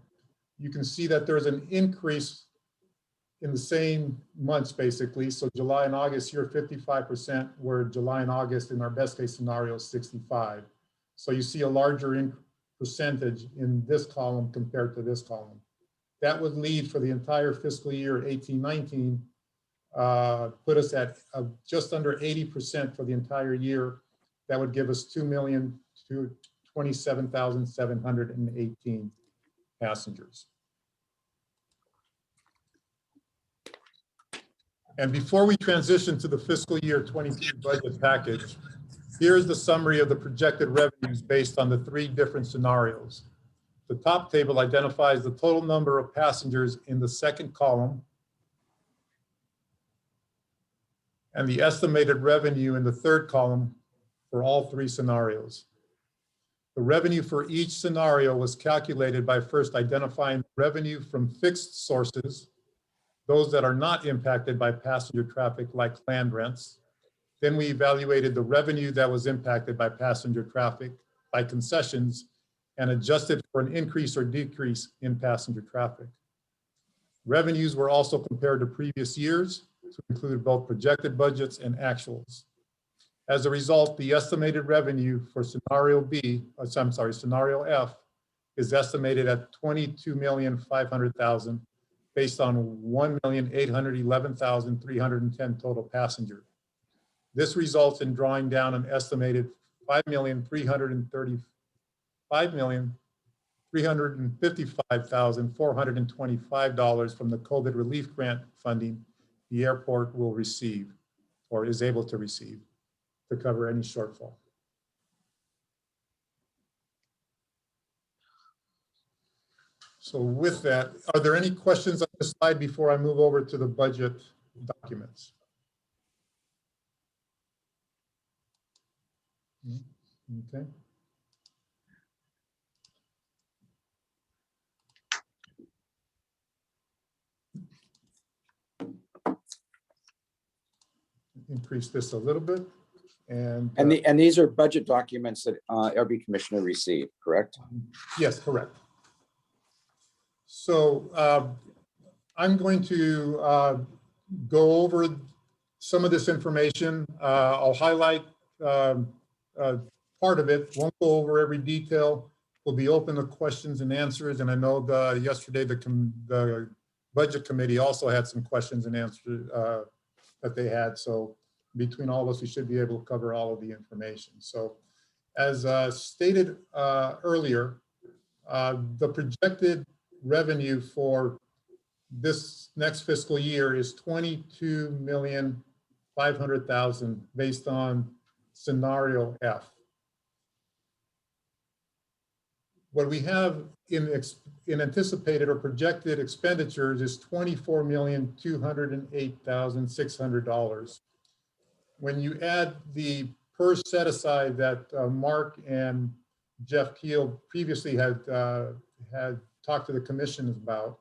you can see that there's an increase in the same months basically. So July and August, you're 55%, where July and August in our best case scenario is 65. So you see a larger percentage in this column compared to this column. that would lead for the entire fiscal year 18-19, put us at just under 80% for the entire year. That would give us 2,027,718 passengers. And before we transition to the fiscal year 22 budget package, here's the summary of the projected revenues based on the 3 different scenarios. The top table identifies the total number of passengers in the second column and the estimated revenue in the third column for all 3 scenarios. The revenue for each scenario was calculated by first identifying revenue from fixed sources, those that are not impacted by passenger traffic like land rents. Then we evaluated the revenue that was impacted by passenger traffic, by concessions, and adjusted for an increase or decrease in passenger traffic. Revenues were also compared to previous years to include both projected budgets and actuals. As a result, the estimated revenue for scenario scenario F is estimated at $22,500,000 based on 1,811,310 total passengers. This results in drawing down an estimated $5,355,425 from the COVID relief grant funding the airport will receive or is able to receive to cover any shortfall. So with that, are there any questions on this slide before I move over to the budget documents? Okay. Increase this a little bit. And these are budget documents that every commissioner received, correct? Yes, correct. So I'm going to go over some of this information. I'll highlight part of it, won't go over every detail. We'll be open to questions and answers. And I know yesterday the budget committee also had some questions and answers that they had. So between all of us, we should be able to cover all of the information. So as stated earlier, the projected revenue for this next fiscal year is $22,500,000 based on scenario F. What we have in anticipated or projected expenditures is $24,208,600. When you add the per set aside that Mark and Jeff Keel previously had talked to the commission about,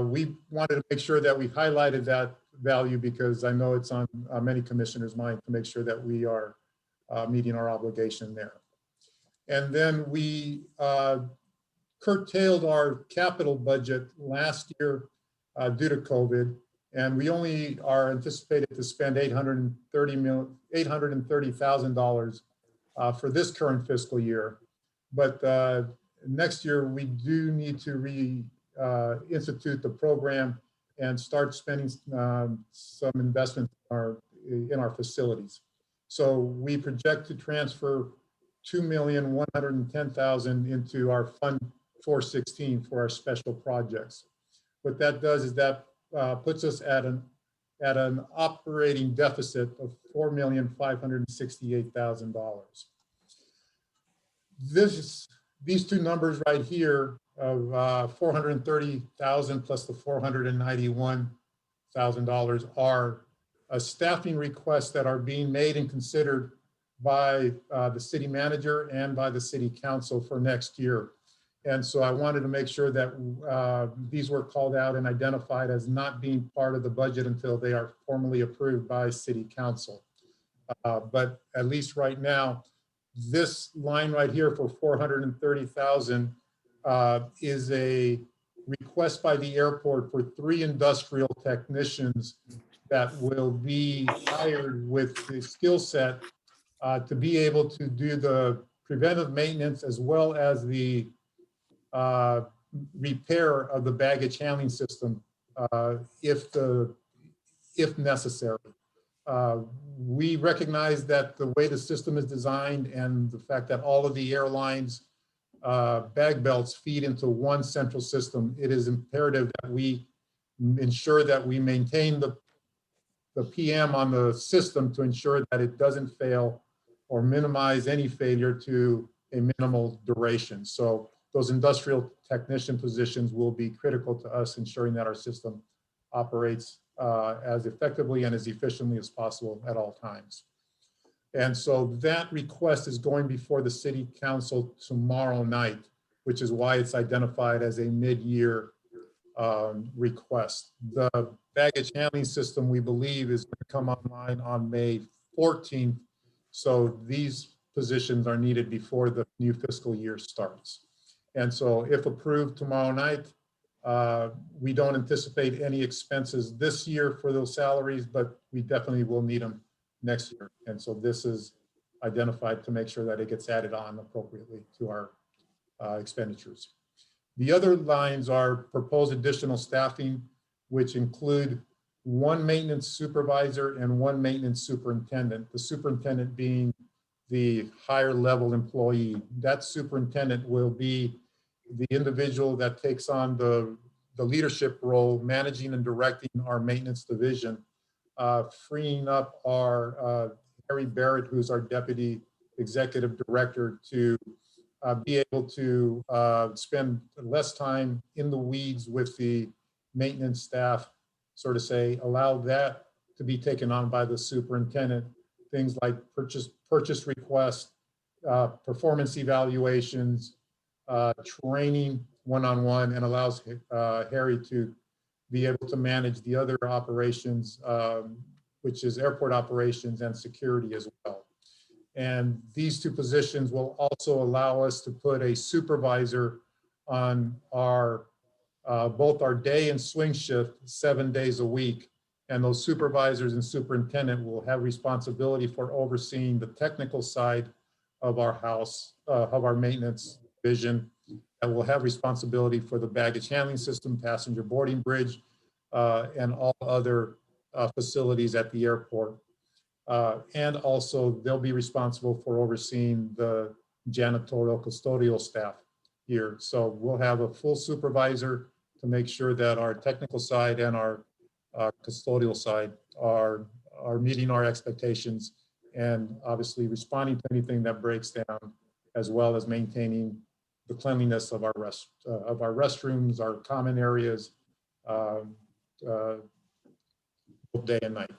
we wanted to make sure that we highlighted that value because I know it's on many commissioners' mind to make sure that we are meeting our obligation there. And then we curtailed our capital budget last year due to COVID, and we only are anticipated to spend $830,000 for this current fiscal year. But next year, we do need to reinstitute the program and start spending some investment in our facilities. So we project to transfer $2,110,000 into our Fund 416 for our special projects. What that does is that puts us at an operating deficit of $4,568,000. These two numbers right here of 430,000 plus the $491,000 are staffing requests that are being made and considered by the city manager and by the city council for next year. And so I wanted to make sure that these were called out and identified as not being part of the budget until they are formally approved by city council. But at least right now, this line right here for 430,000 is a request by the airport for 3 industrial technicians that will be hired with the skill set to be able to do the preventive maintenance as well as the repair of the baggage handling system if necessary. We recognize that the way the system is designed and the fact that all of the airlines bag belts feed into one central system, it is imperative that we ensure that we maintain the PM on the system to ensure that it doesn't fail or minimize any failure to a minimal duration. So those industrial technician positions will be critical to us ensuring that our system operates as effectively and as efficiently as possible at all times. And so that request is going before the city council tomorrow night, which is why it's identified as a mid-year request. The baggage handling system, we believe, is going to come online on May 14th. So these positions are needed before the new fiscal year starts. And so if approved tomorrow night, we don't anticipate any expenses this year for those salaries, but we definitely will need them next year. And so this is identified to make sure that it gets added on appropriately to our expenditures. The other lines are proposed additional staffing, which include one maintenance supervisor and one maintenance superintendent, the superintendent being the higher level employee. That superintendent will be the individual that takes on the leadership role, managing and directing our maintenance division, freeing up our Harry Barrett, who's our deputy executive director, to be able to spend less time in the weeds with the maintenance staff, sort of say, allow that to be taken on by the superintendent. Things like purchase requests, performance evaluations, training one-on-one, and allows Harry to be able to manage the other operations, which is airport operations and security as well. And these two positions will also allow us to put a supervisor on our both our day and swing shift 7 days a week. And those supervisors and superintendent will have responsibility for overseeing the technical side of our house, of our maintenance division, and will have responsibility for the baggage handling system, passenger boarding bridge, and all other facilities at the airport. And also they'll be responsible for overseeing the janitorial custodial staff here. So we'll have a full supervisor to make sure that our technical side and our custodial side are meeting our expectations, and obviously responding to anything that breaks down, as well as maintaining the cleanliness of our restrooms, our common areas, both day and night.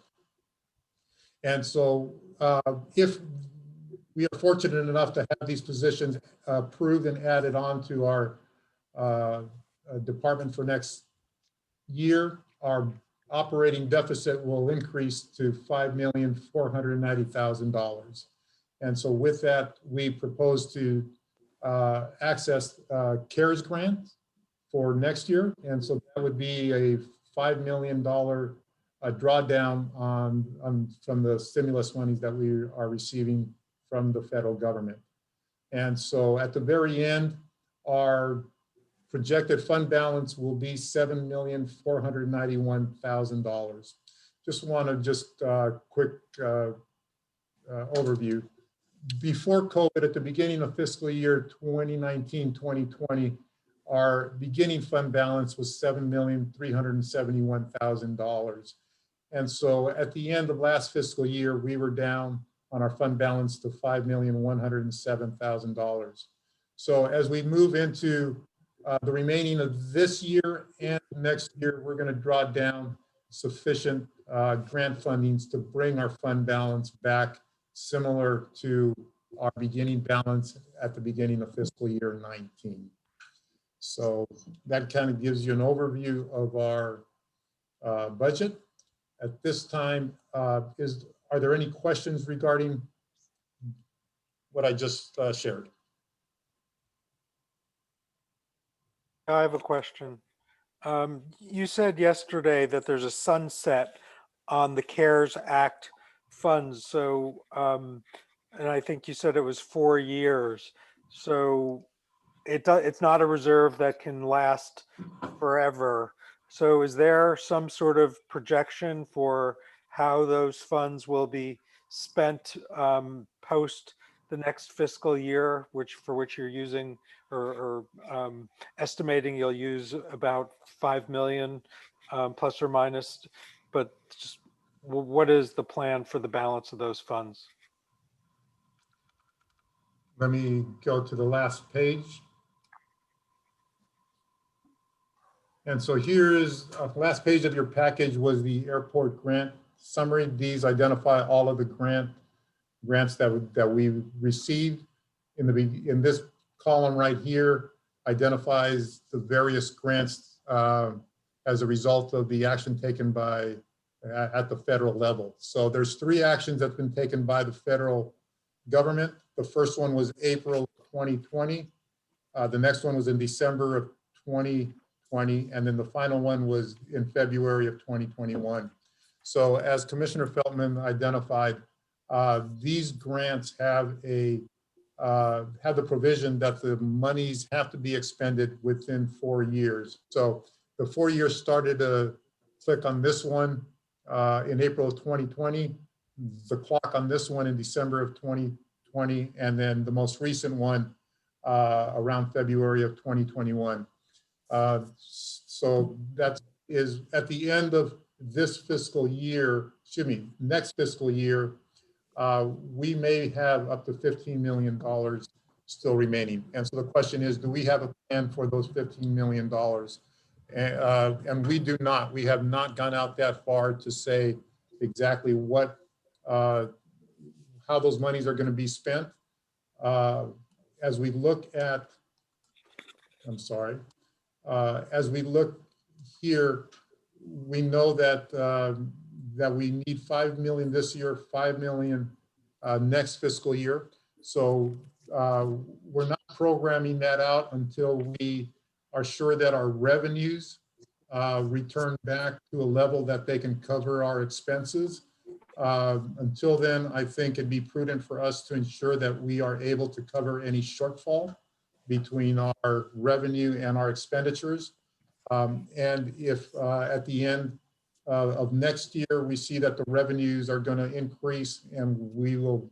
And so if we are fortunate enough to have these positions approved and added on to our department for next year, our operating deficit will increase to $5,490,000. And so with that, we propose to access CARES grant for next year. And so that would be a $5 million drawdown from the stimulus monies that we are receiving from the federal government. And so at the very end, our projected fund balance will be $7,491,000. Just want to quick overview. Before COVID, at the beginning of fiscal year 2019-2020, our beginning fund balance was $7,371,000. And so at the end of last fiscal year, we were down on our fund balance to $5,107,000. So as we move into the remaining of this year and next year, we're going to draw down sufficient grant fundings to bring our fund balance back similar to our beginning balance at the beginning of fiscal year 19. So that kind of gives you an overview of our budget. At this time, are there any questions regarding what I just shared? I have a question. You said yesterday that there's a sunset on the CARES Act funds. So, and I think you said it was 4 years. So it's not a reserve that can last forever. So is there some sort of projection for how those funds will be spent post the next fiscal year, for which you're using or estimating you'll use about 5 million plus or minus, but just what is the plan for the balance of those funds? Let me go to the last page. And so here is last page of your package was the airport grant summary. These identify all of the grants that we received. In this column right here identifies the various grants as a result of the action taken by at the federal level. So there's 3 actions that's been taken by the federal government. The first one was April 2020. The next one was in December of 2020. And then the final one was in February of 2021. So as Commissioner Feltman identified, these grants have the provision that the monies have to be expended within 4 years. So the 4 years started to click on this one in April of 2020, the clock on this one in December of 2020, and then the most recent one around February of 2021. So that is at the end of this fiscal year, next fiscal year, we may have up to $15 million still remaining. And so the question is, do we have a plan for those $15 million? And we do not. We have not gone out that far to say exactly what, how those monies are going to be spent. As we look at, as we look here, we know that that we need 5 million this year, 5 million next fiscal year. So we're not programming that out until we are sure that our revenues return back to a level that they can cover our expenses. Until then, I think it'd be prudent for us to ensure that we are able to cover any shortfall between our revenue and our expenditures. And if at the end of next year, we see that the revenues are going to increase and we will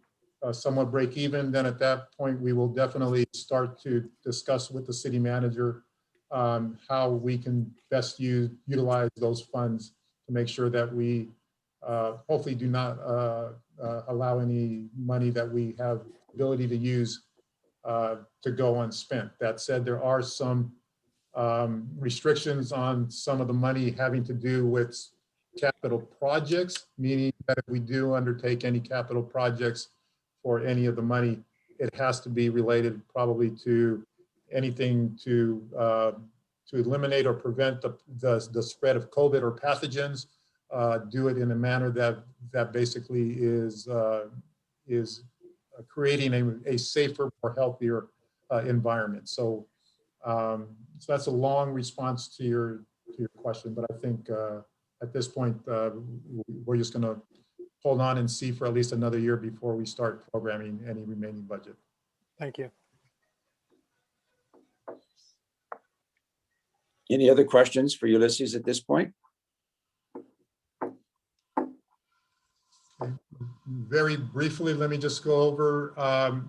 somewhat break even, then at that point, we will definitely start to discuss with the city manager how we can best utilize those funds to make sure that we hopefully do not allow any money that we have ability to use to go unspent. That said, there are some restrictions on some of the money having to do with capital projects, meaning that if we do undertake any capital projects for any of the money, it has to be related probably to anything to eliminate or prevent the spread of COVID or pathogens. Do it in a manner that basically is creating a safer, more healthier environment. So, so that's a long response to your question, but I think at this point we're just going to hold on and see for at least another year before we start programming any remaining budget. Thank you. Any other questions for Ulysses at this point? Very briefly, let me just go over.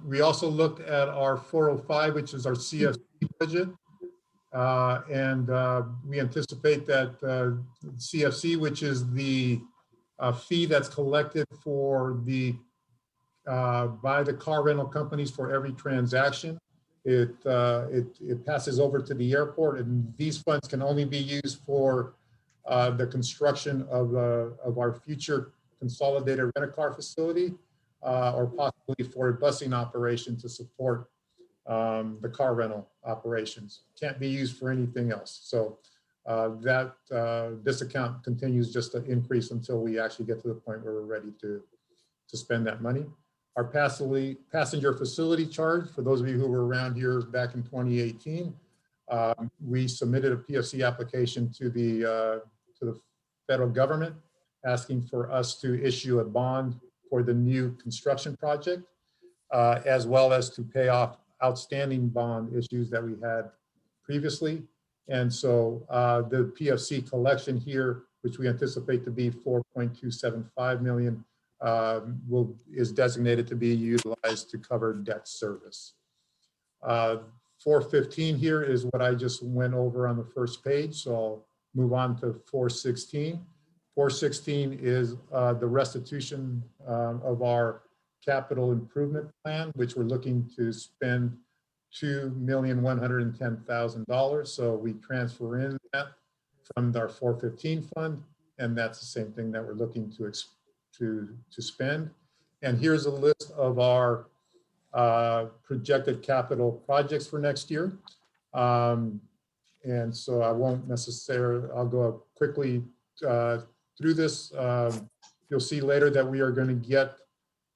We also looked at our 405, which is our CSV budget. And we anticipate that CFC, which is the fee that's collected for the by the car rental companies for every transaction, it passes over to the airport, and these funds can only be used for the construction of our future consolidated rent-a-car facility, or possibly for a busing operation to support the car rental operations. Can't be used for anything else. So this account continues just to increase until we actually get to the point where we're ready to spend that money. Our passenger facility charge, for those of you who were around here back in 2018, we submitted a PFC application to the federal government, asking for us to issue a bond for the new construction project, as well as to pay off outstanding bond issues that we had previously. And so the PFC collection here, which we anticipate to be 4.275 million, is designated to be utilized to cover debt service. 415 here is what I just went over on the first page, so I'll move on to 416. 416 is the restitution of our capital improvement plan, which we're looking to spend $2,110,000. So we transfer in that from our 415 fund, and that's the same thing that we're looking to spend. And here's a list of our projected capital projects for next year. And so I won't necessarily, I'll go quickly through this. You'll see later that we are going to get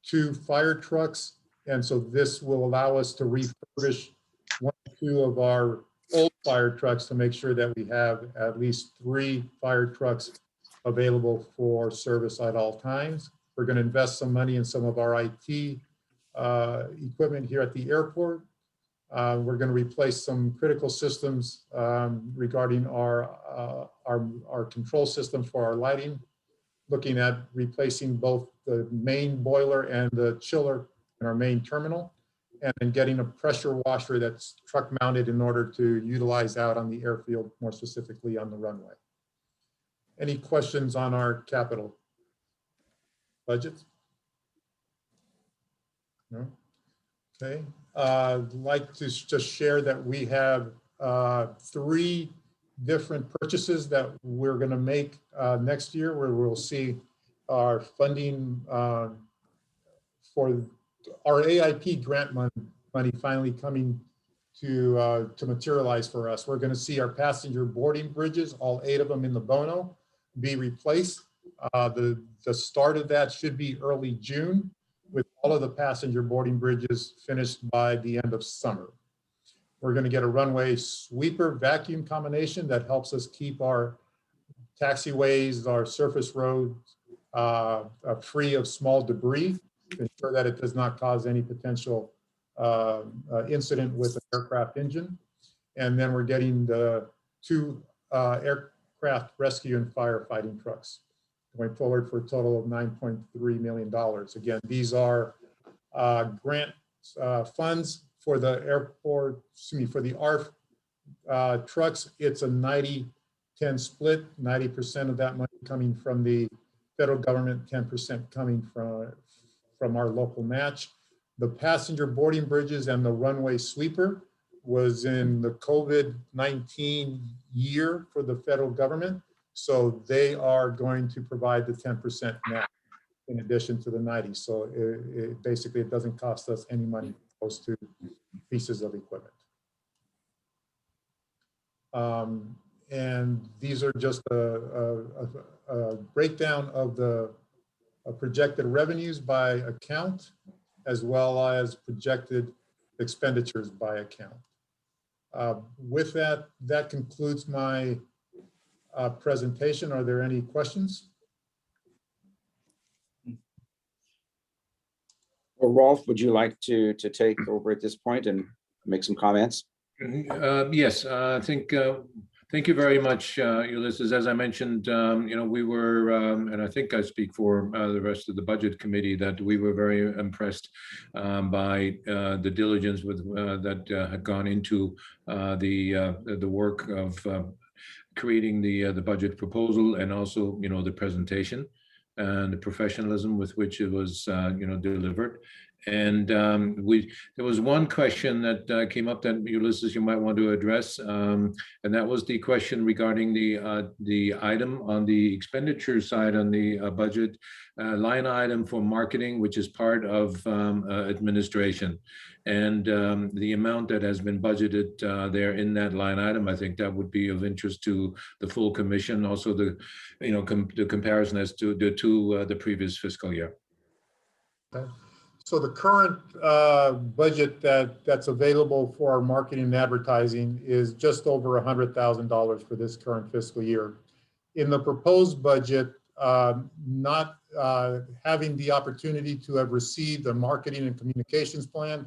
2 fire trucks. And so this will allow us to refurbish 1 or 2 of our old fire trucks to make sure that we have at least 3 fire trucks available for service at all times. We're going to invest some money in some of our IT equipment here at the airport. We're going to replace some critical systems regarding our control system for our lighting, looking at replacing both the main boiler and the chiller in our main terminal, and then getting a pressure washer that's truck mounted in order to utilize out on the airfield, more specifically on the runway. Any questions on our capital budgets? No? Okay. I'd like to just share that we have 3 different purchases that we're going to make next year, where we'll see our funding for our AIP grant money finally coming to materialize for us. We're going to see our passenger boarding bridges, all 8 of them in the Bono, be replaced. The start of that should be early June, with all of the passenger boarding bridges finished by the end of summer. We're going to get a runway sweeper vacuum combination that helps us keep our taxiways, our surface roads free of small debris, to ensure that it does not cause any potential incident with the aircraft engine. And then we're getting the 2 aircraft rescue and firefighting trucks going forward for a total of $9.3 million. Again, these are grant funds for the airport, for the ARF trucks. It's a 90-10 split, 90% of that money coming from the federal government, 10% coming from our local match. The passenger boarding bridges and the runway sweeper was in the COVID-19 year for the federal government. So they are going to provide the 10% match in addition to the 90. So basically it doesn't cost us any money opposed to pieces of equipment. And these are just a breakdown of the projected revenues by account, as well as projected expenditures by account. With that, that concludes my presentation. Are there any questions? Well, Rolf, would you like to take over at this point and make some comments? Yes, I think, thank you very much, Ulysses. As I mentioned, we were, and I think I speak for the rest of the budget committee, that we were very impressed by the diligence that had gone into the work of creating the budget proposal, and also, the presentation and the professionalism with which it was, delivered. And there was one question that came up that, Ulysses, you might want to address, and that was the question regarding the item on the expenditure side on the budget line item for marketing, which is part of administration, and the amount that has been budgeted there in that line item. I think that would be of interest to the full commission. Also, the comparison as to the previous fiscal year. Okay. So the current budget that's available for our marketing and advertising is just over $100,000 for this current fiscal year. In the proposed budget, not having the opportunity to have received a marketing and communications plan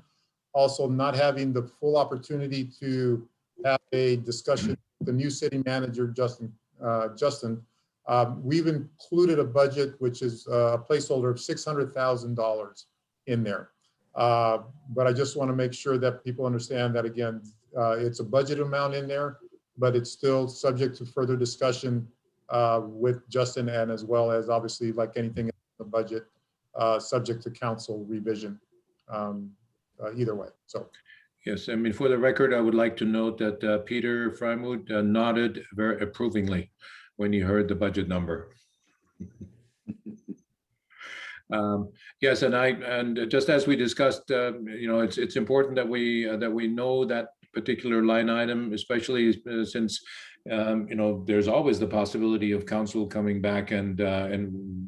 also not having the full opportunity to have a discussion with the new city manager, Justin, we've included a budget which is a placeholder of $600,000 in there. But I just want to make sure that people understand that, again, it's a budget amount in there, but it's still subject to further discussion with Justin, and as well as, obviously, like anything in the budget, subject to council revision either way. So. Yes, I mean, for the record, I would like to note that Peter Freimuth nodded very approvingly when he heard the budget number. Yes, and just as we discussed, it's important that we know that particular line item, especially since there's always the possibility of council coming back and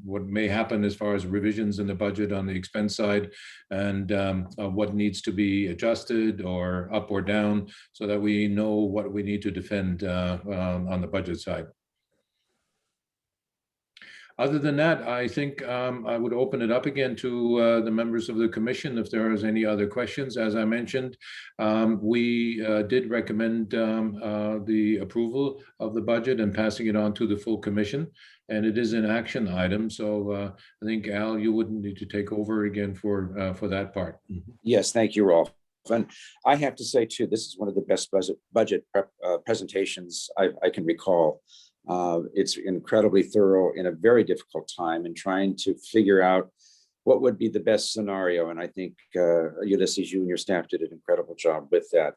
what may happen as far as revisions in the budget on the expense side, and what needs to be adjusted or up or down, so that we know what we need to defend on the budget side. Other than that, I think I would open it up again to the members of the commission if there is any other questions. As I mentioned, we did recommend the approval of the budget and passing it on to the full commission, and it is an action item. So I think, Al, you wouldn't need to take over again for that part. Yes, thank you, Rolf. And I have to say too, this is one of the best budget presentations I can recall. It's incredibly thorough in a very difficult time, and trying to figure out what would be the best scenario. And I think Ulysses, you and your staff did an incredible job with that.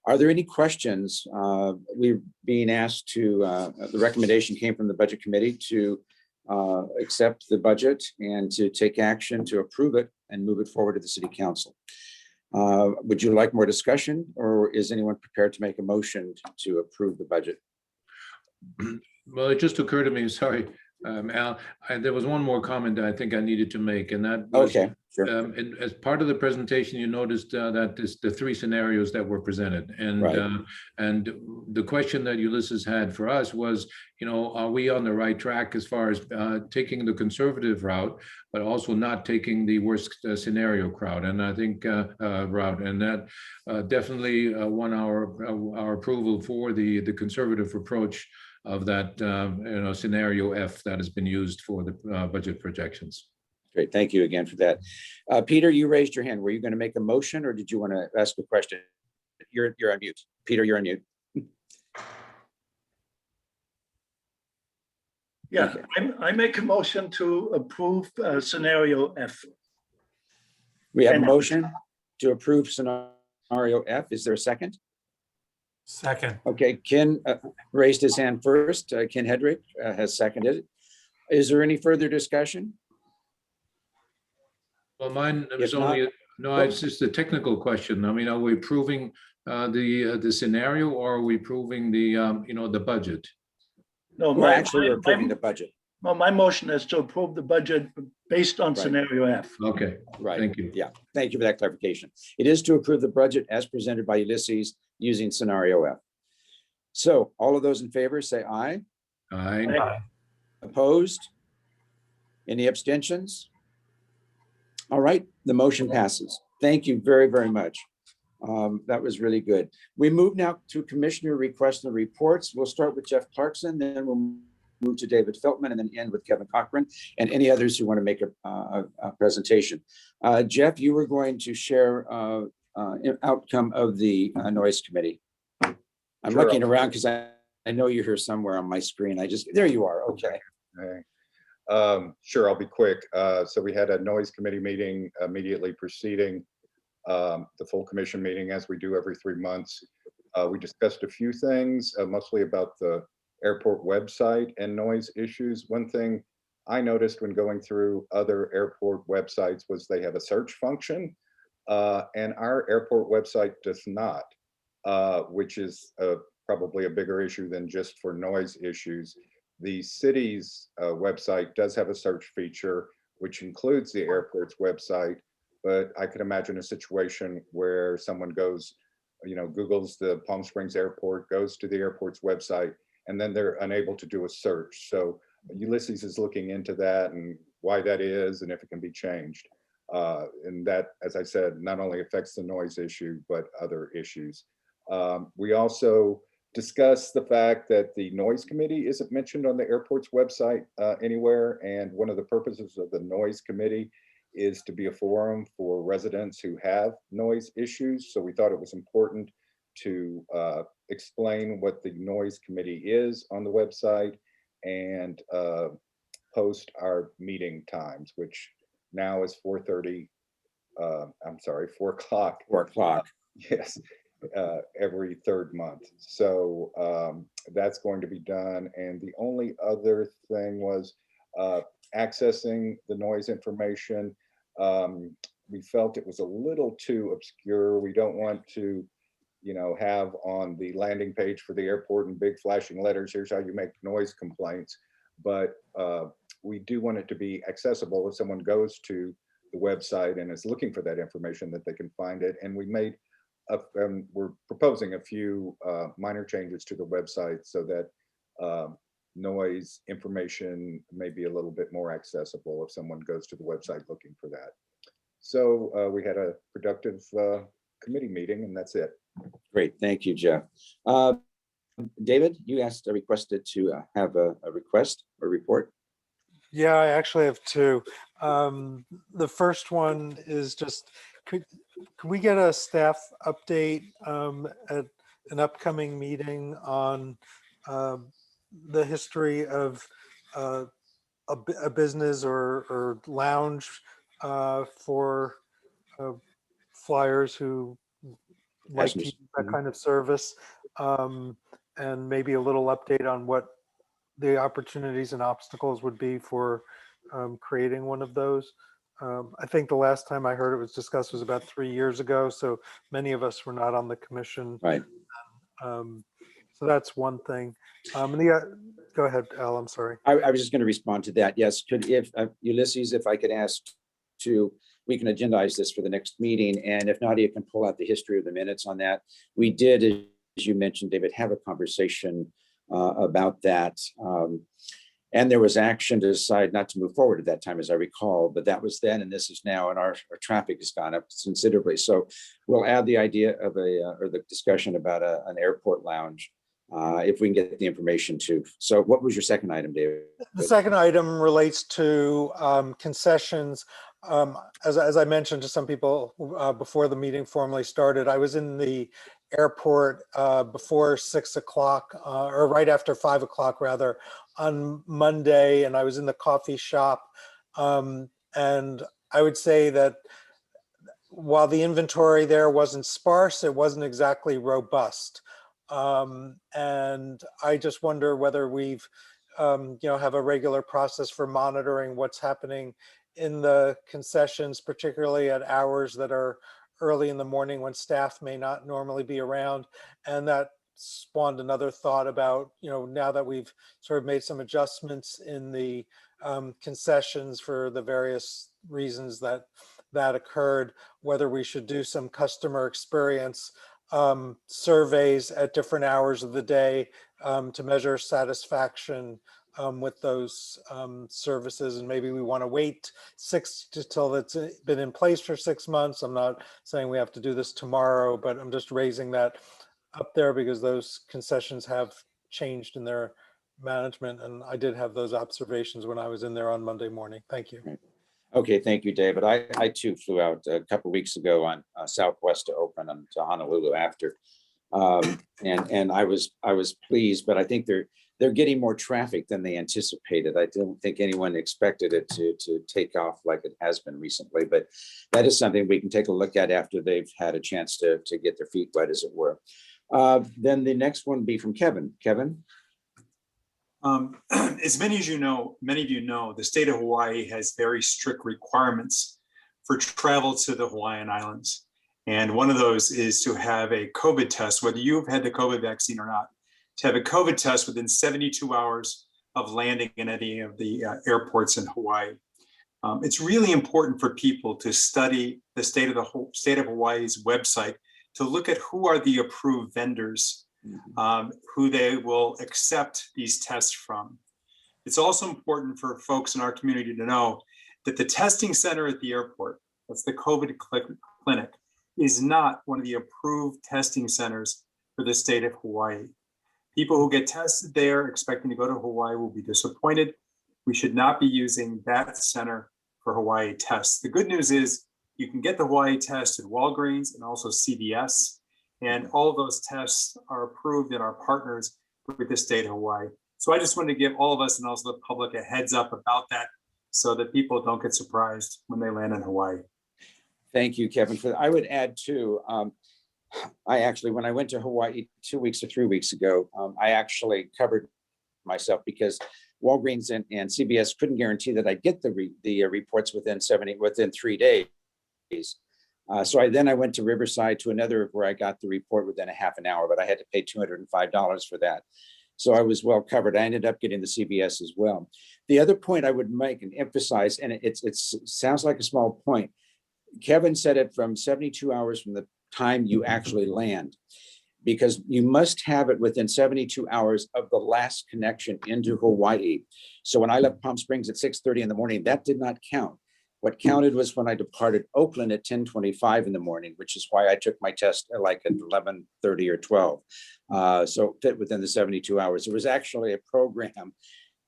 Are there any questions? We're being asked to, the recommendation came from the budget committee to accept the budget and to take action to approve it and move it forward to the city council. Would you like more discussion, or is anyone prepared to make a motion to approve the budget? Well, it just occurred to me, sorry, Al, there was one more comment that I think I needed to make, and that was, okay, sure. As part of the presentation, you noticed that the three scenarios that were presented, and Right. And the question that Ulysses had for us was, are we on the right track as far as taking the conservative route, but also not taking the worst scenario route? And I think route, and that definitely won our approval for the conservative approach of that scenario F that has been used for the budget projections. Great, thank you again for that. Peter, you raised your hand. Were you going to make a motion, or did you want to ask a question? You're on mute. Peter, you're on mute. Yeah, Okay. I make a motion to approve scenario F. We have a And- motion to approve scenario F. Is there a second? Second. Okay, Ken raised his hand first. Ken Hedrick has seconded it. Is there any further discussion? Well, mine If was only, no, it's just a technical question. I mean, are we approving the scenario, or are we approving the budget? No, Well, actually, we're approving the budget. my motion is to approve the budget based on Right. scenario F. Okay, Right. thank you. Yeah, thank you for that clarification. It is to approve the budget as presented by Ulysses using scenario F. So all of those in favor say aye. Aye. Opposed? Any abstentions? All right, the motion passes. Thank you very, very much. That was really good. We move now to commissioner requests and reports. We'll start with Jeff Clarkson, then we'll move to David Feltman, and then end with Kevin Cochran and any others who want to make a presentation. Jeff, you were going to share outcome of the noise committee. I'm Sure. looking around because I know you're here somewhere on my screen. There you are. Okay. Sure, I'll be quick. So we had a noise committee meeting immediately preceding the full commission meeting, as we do every 3 months. We discussed a few things, mostly about the airport website and noise issues. One thing I noticed when going through other airport websites was they have a search function, and our airport website does not, which is probably a bigger issue than just for noise issues. The city's website does have a search feature, which includes the airport's website, but I could imagine a situation where someone goes, Googles the Palm Springs Airport, goes to the airport's website, and then they're unable to do a search. So Ulysses is looking into that and why that is and if it can be changed. And that, as I said, not only affects the noise issue, but other issues. We also discussed the fact that the noise committee isn't mentioned on the airport's website anywhere. And one of the purposes of the noise committee is to be a forum for residents who have noise issues. So we thought it was important to explain what the noise committee is on the website and post our meeting times, which now is 4:30. I'm sorry, 4 o'clock. 4 o'clock. Yes, every third month. So that's going to be done. And the only other thing was accessing the noise information. We felt it was a little too obscure. We don't want to, have on the landing page for the airport in big flashing letters, here's how you make noise complaints. But we do want it to be accessible if someone goes to the website and is looking for that information, that they can find it. And we're proposing a few minor changes to the website so that noise information may be a little bit more accessible if someone goes to the website looking for that. So we had a productive committee meeting, and that's it. Great, thank you, Jeff. David, you requested to have a request or report. Yeah, I actually have two. The first one is just, could we get a staff update at an upcoming meeting on the history of a business or lounge for flyers who like to use that kind of service, and maybe a little update on what the opportunities and obstacles would be for creating one of those. I think the last time I heard it was discussed was about 3 years ago, so many of us were not on the commission. Right. So that's one thing. Go ahead, Al, I'm sorry. I was just going to respond to that. Yes, if Ulysses, if I could ask we can agendize this for the next meeting, and if Nadia can pull out the history of the minutes on that. We did, as you mentioned, David, have a conversation about that. And there was action to decide not to move forward at that time, as I recall, but that was then, and this is now, and our traffic has gone up considerably. So we'll add the idea of or the discussion about an airport lounge, if we can get the information too. So what was your second item, David? The second item relates to concessions. As I mentioned to some people before the meeting formally started, I was in the airport before 6 o'clock, or right after 5 o'clock rather, on Monday, and I was in the coffee shop. And I would say that while the inventory there wasn't sparse, it wasn't exactly robust. And I just wonder whether we've, have a regular process for monitoring what's happening in the concessions, particularly at hours that are early in the morning when staff may not normally be around. And that spawned another thought about, now that we've sort of made some adjustments in the concessions for the various reasons that occurred, whether we should do some customer experience surveys at different hours of the day to measure satisfaction with those services. And maybe we want to wait till it's been in place for 6 months. I'm not saying we have to do this tomorrow, but I'm just raising that up there because those concessions have changed in their management. And I did have those observations when I was in there on Monday morning. Thank you. Okay, thank you, David. I too flew out a couple of weeks ago on Southwest to open and to Honolulu after. And I was pleased, but I think they're getting more traffic than they anticipated. I don't think anyone expected it to take off like it has been recently, but that is something we can take a look at after they've had a chance to get their feet wet, as it were. Then the next one would be from Kevin. Kevin? As many of you know, the state of Hawaii has very strict requirements for travel to the Hawaiian Islands. And one of those is to have a COVID test, whether you've had the COVID vaccine or not, to have a COVID test within 72 hours of landing in any of the airports in Hawaii. It's really important for people to study the state of Hawaii's website to look at who are the approved vendors, who they will accept these tests from. It's also important for folks in our community to know that the testing center at the airport that's the COVID clinic, is not one of the approved testing centers for the state of Hawaii. People who get tested there expecting to go to Hawaii will be disappointed. We should not be using that center for Hawaii tests. The good news is you can get the Hawaii test at Walgreens and also CVS, and all of those tests are approved and are partners with the state of Hawaii. So I just wanted to give all of us and also the public a heads up about that so that people don't get surprised when they land in Hawaii. Thank you, Kevin. For I would add too, I actually, when I went to Hawaii 2 weeks or 3 weeks ago, I actually covered myself because Walgreens and CVS couldn't guarantee that I'd get the reports within 3 days. So I went to Riverside to another where I got the report within a half an hour, but I had to pay $205 for that. So I was well covered. I ended up getting the CVS as well. The other point I would make and emphasize, and it sounds like a small point, Kevin said it from 72 hours from the time you actually land, because you must have it within 72 hours of the last connection into Hawaii. So when I left Palm Springs at 6:30 in the morning, that did not count. What counted was when I departed Oakland at 10:25 in the morning, which is why I took my test at like at 11:30 or 12. So fit within the 72 hours. There was actually a program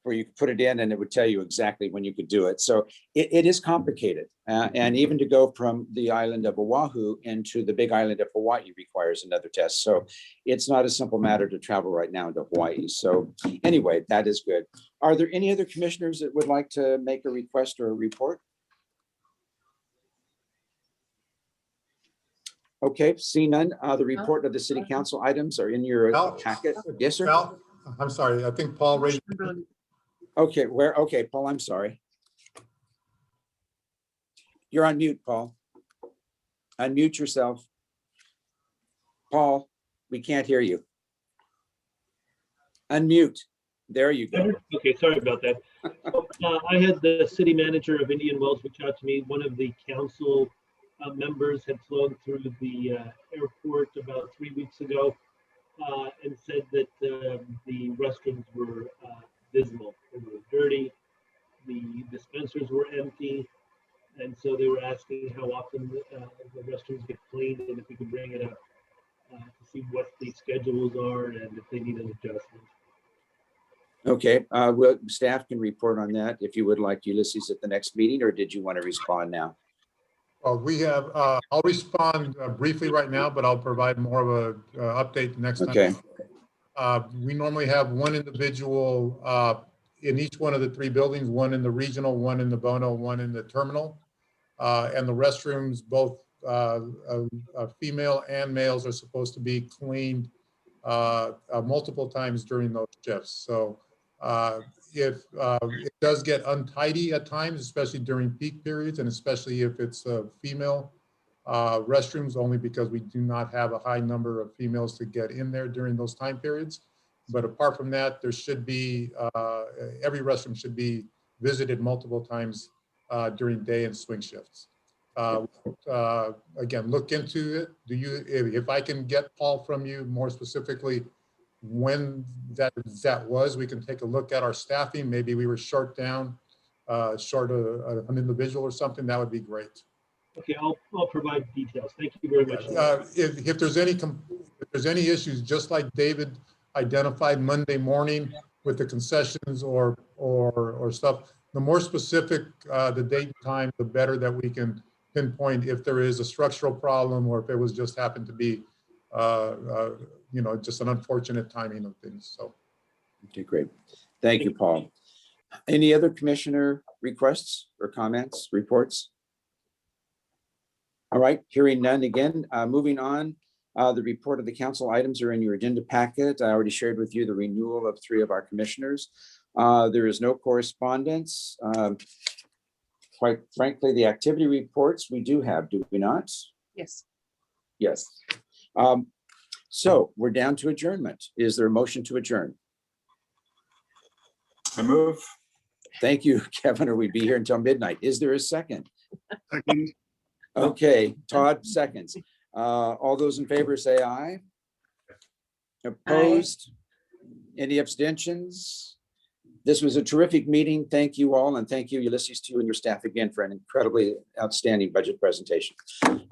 where you could put it in and it would tell you exactly when you could do it. So it is complicated. And even to go from the island of Oahu into the big island of Hawaii requires another test. So it's not a simple matter to travel right now into Hawaii. So anyway, that is good. Are there any other commissioners that would like to make a request or a report? Okay, see none. The report of the city council items are in your packet. Yes, sir. Val, I'm sorry. I think Paul raised. Okay, okay, Paul, I'm sorry. You're on mute, Paul. Unmute yourself. Paul, we can't hear you. Unmute. There you go. Okay, sorry about that. I had the city manager of Indian Wells reach out to me. One of the council members had flown through the airport about 3 weeks ago and said that the restrooms were dismal. They were dirty. The dispensers were empty. And so they were asking how often the restrooms get cleaned and if we could bring it up to see what the schedules are and if they need an adjustment. Okay, well, staff can report on that if you would like, Ulysses, at the next meeting, or did you want to respond now? We have, I'll respond briefly right now, but I'll provide more of a update next time. Okay. We normally have one individual in each one of the three buildings, one in the regional, one in the Bono, one in the terminal. And the restrooms, both female and males, are supposed to be cleaned multiple times during those shifts. So if it does get untidy at times, especially during peak periods, and especially if it's female restrooms, only because we do not have a high number of females to get in there during those time periods. But apart from that, there should be, every restroom should be visited multiple times during day and swing shifts. Again, look into it. If I can get, Paul, from you more specifically when that was, we can take a look at our staffing. Maybe we were short an individual or something. That would be great. Okay, I'll provide details. Thank you very much. If there's any issues, just like David identified Monday morning with the concessions or stuff, the more specific the date and time, the better that we can pinpoint if there is a structural problem or if it was just happened to be just an unfortunate timing of things. So okay, great. Thank you, Paul. Any other commissioner requests or comments, reports? All right, hearing none again, moving on. The report of the council items are in your agenda packet. I already shared with you the renewal of 3 of our commissioners. There is no correspondence. Quite frankly, the activity reports we do have, do we not? Yes. Yes. So we're down to adjournment. Is there a motion to adjourn? I move. Thank you, Kevin, or we'd be here until midnight. Is there a second? Second. Okay, Todd seconds. All those in favor say aye. Opposed? Any abstentions? This was a terrific meeting. Thank you all, and thank you, Ulysses, to you and your staff again for an incredibly outstanding budget presentation.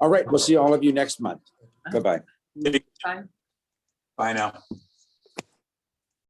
All right, we'll see all of you next month. Bye-bye. Bye. Bye now.